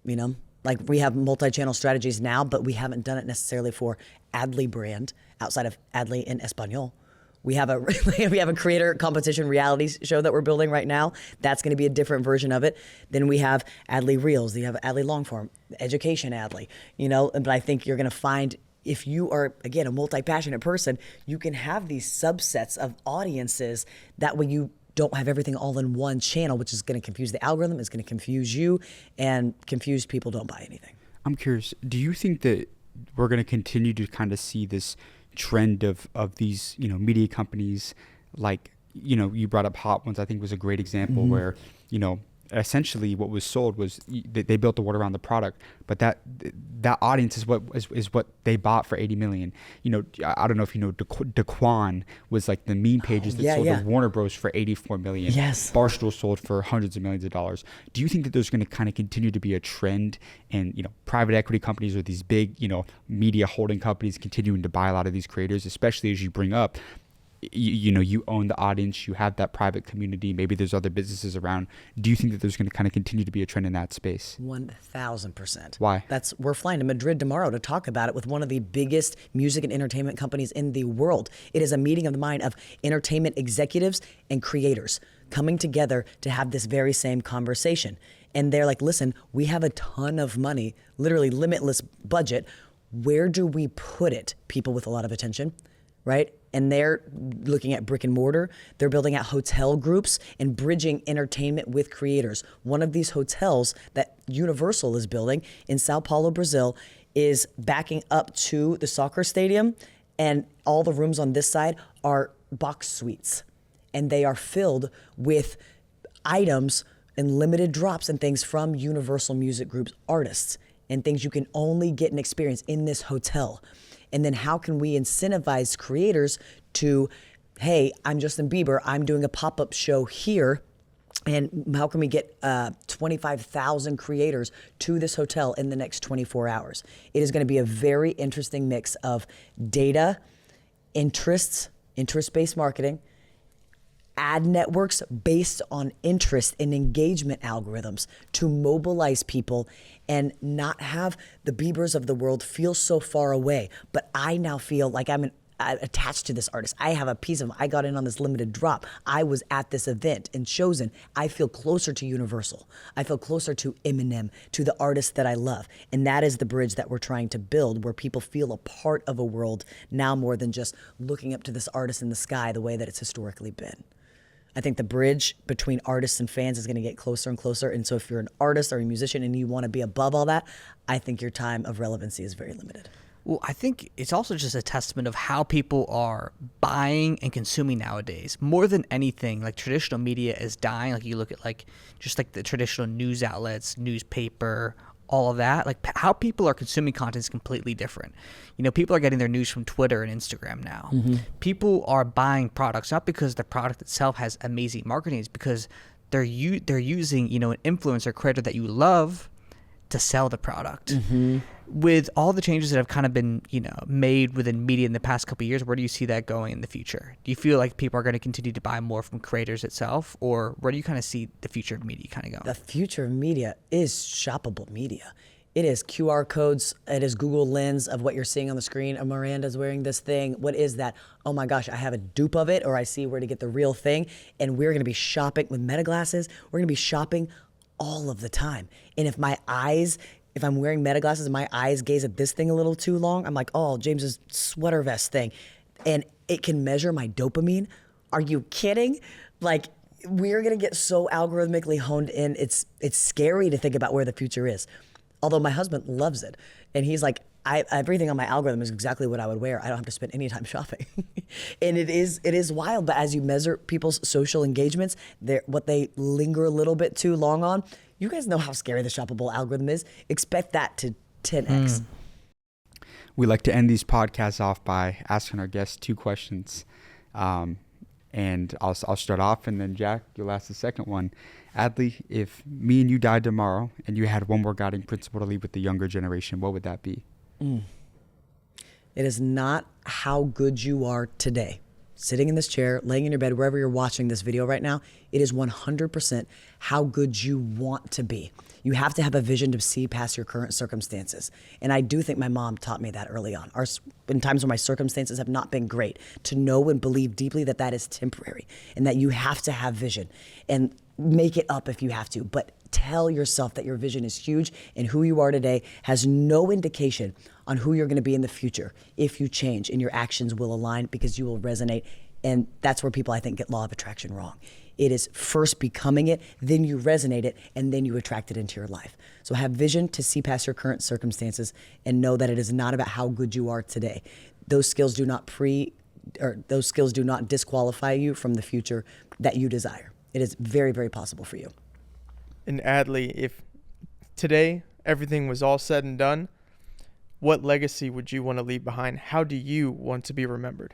You know, like we have multi-channel strategies now, but we haven't done it necessarily for Adley brand outside of Adley in Espanol. We have a creator competition reality show that we're building right now. That's going to be a different version of it. Then we have Adley Reels. You have Adley Longform, Education Adley. You know, but I think you're going to find, if you are, again, a multi-passionate person, you can have these subsets of audiences. That way you don't have everything all in one channel, which is going to confuse the algorithm, it's going to confuse you, and confused people don't buy anything. I'm curious, do you think that we're going to continue to kind of see this trend of these, you know, media companies, like, you know, you brought up Hot Ones, I think was a great example where, you know, essentially what was sold was they built the word around the product, but that audience is what they bought for 80 million. You know, I don't know if you know, Daquan was like the meme pages that sold to Warner Bros for 84 million. Yes. Barstool sold for hundreds of millions of dollars. Do you think that there's going to kind of continue to be a trend, and, you know, private equity companies or these big, you know, media holding companies continuing to buy a lot of these creators, especially as you bring up, you know, you own the audience, you have that private community, maybe there's other businesses around. Do you think that there's going to kind of continue to be a trend in that space? 1,000%. Why? We're flying to Madrid tomorrow to talk about it with one of the biggest music and entertainment companies in the world. It is a meeting of the mind of entertainment executives and creators coming together to have this very same conversation. And they're like, listen, we have a ton of money, literally limitless budget. Where do we put it? People with a lot of attention, right? And they're looking at brick and mortar. They're building out hotel groups and bridging entertainment with creators. One of these hotels that Universal is building in Sao Paulo, Brazil, is backing up to the soccer stadium, and all the rooms on this side are box suites. And they are filled with items and limited drops and things from Universal Music Group's artists, and things you can only get and experience in this hotel. And then how can we incentivize creators to, hey, I'm Justin Bieber, I'm doing a pop-up show here, And how can we get 25,000 creators to this hotel in the next 24 hours? It is going to be a very interesting mix of data, interests, interest-based marketing, ad networks based on interest and engagement algorithms to mobilize people and not have the Biebers of the world feel so far away. But I now feel like I'm attached to this artist. I have a piece of, I got in on this limited drop. I was at this event and chosen. I feel closer to Universal. I feel closer to Eminem, to the artists that I love. And that is the bridge that we're trying to build, where people feel a part of a world now more than just looking up to this artist in the sky the way that it's historically been. I think the bridge between artists and fans is going to get closer and closer. And so if you're an artist or a musician and you want to be above all that, I think your time of relevancy is very limited. Well, I think it's also just a testament of how people are buying and consuming nowadays. More than anything, like traditional media is dying. Like you look at like just like the traditional news outlets, newspaper, all of that. Like how people are consuming content is completely different. You know, people are getting their news from Twitter and Instagram now. People are buying products not because the product itself has amazing marketing, it's because they're using, you know, an influencer creator that you love to sell the product. With all the changes that have kind of been, you know, made within media in the past couple of years, where do you see that going in the future? Do you feel like people are going to continue to buy more from creators itself, or where do you kind of see the future of media kind of going? The future of media is shoppable media. It is QR codes. It is Google Lens of what you're seeing on the screen. Oh, Miranda's wearing this thing. What is that? Oh my gosh, I have a dupe of it, or I see where to get the real thing. And we're going to be shopping with meta glasses. We're going to be shopping all of the time. And if I'm wearing meta glasses and my eyes gaze at this thing a little too long, I'm like, oh, James's sweater vest thing. And it can measure my dopamine. Are you kidding? Like, we're going to get so algorithmically honed in. It's scary to think about where the future is. Although my husband loves it. And he's like, everything on my algorithm is exactly what I would wear. I don't have to spend any time shopping. And it is wild. But as you measure people's social engagements, what they linger a little bit too long on, you guys know how scary the shoppable algorithm is. Expect that to 10x. We like to end these podcasts off by asking our guests 2 questions. And I'll start off, and then Jack, you'll ask the second one. Adley, if me and you died tomorrow and you had one more guiding principle to leave with the younger generation, what would that be? It is not how good you are today. Sitting in this chair, laying in your bed, wherever you're watching this video right now, it is 100% how good you want to be. You have to have a vision to see past your current circumstances. And I do think my mom taught me that early on. In times when my circumstances have not been great, to know and believe deeply that that is temporary and that you have to have vision and make it up if you have to. But tell yourself that your vision is huge and who you are today has no indication on who you're going to be in the future if you change, and your actions will align because you will resonate. And that's where people, I think, get law of attraction wrong. It is first becoming it, then you resonate it, and then you attract it into your life. So have vision to see past your current circumstances and know that it is not about how good you are today. Those skills do not disqualify you from the future that you desire. It is very, very possible for you. And Adley, if today everything was all said and done, what legacy would you want to leave behind? How do you want to be remembered?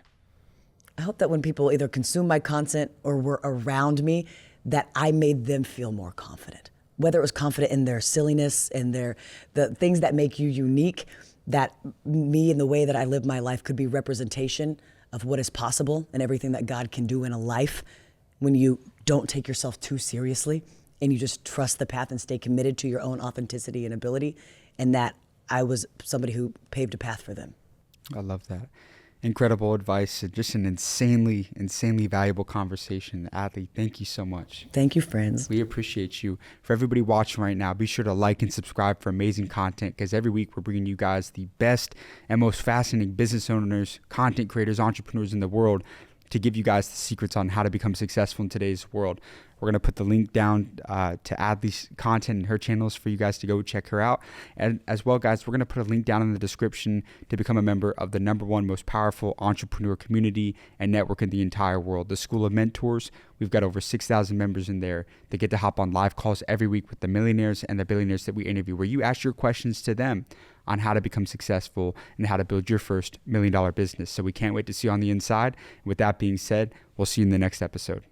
I hope that when people either consume my content or were around me, that I made them feel more confident. Whether it was confident in their silliness and the things that make you unique, that me and the way that I live my life could be representation of what is possible and everything that God can do in a life when you don't take yourself too seriously and you just trust the path and stay committed to your own authenticity and ability, and that I was somebody who paved a path for them. I love that. Incredible advice. Just an insanely valuable conversation. Adley, thank you so much. Thank you, friends. We appreciate you. For everybody watching right now, be sure to like and subscribe for amazing content, because every week we're bringing you guys the best and most fascinating business owners, content creators, entrepreneurs in the world to give you guys the secrets on how to become successful in today's world. We're going to put the link down to Adley's content and her channels for you guys to go check her out. And as well, guys, we're going to put a link down in the description to become a member of the #1 most powerful entrepreneur community and network in the entire world, the School of Mentors. We've got over 6,000 members in there that get to hop on live calls every week with the millionaires and the billionaires that we interview, where you ask your questions to them on how to become successful and how to build your first $1 million business. So we can't wait to see you on the inside. With that being said, we'll see you in the next episode.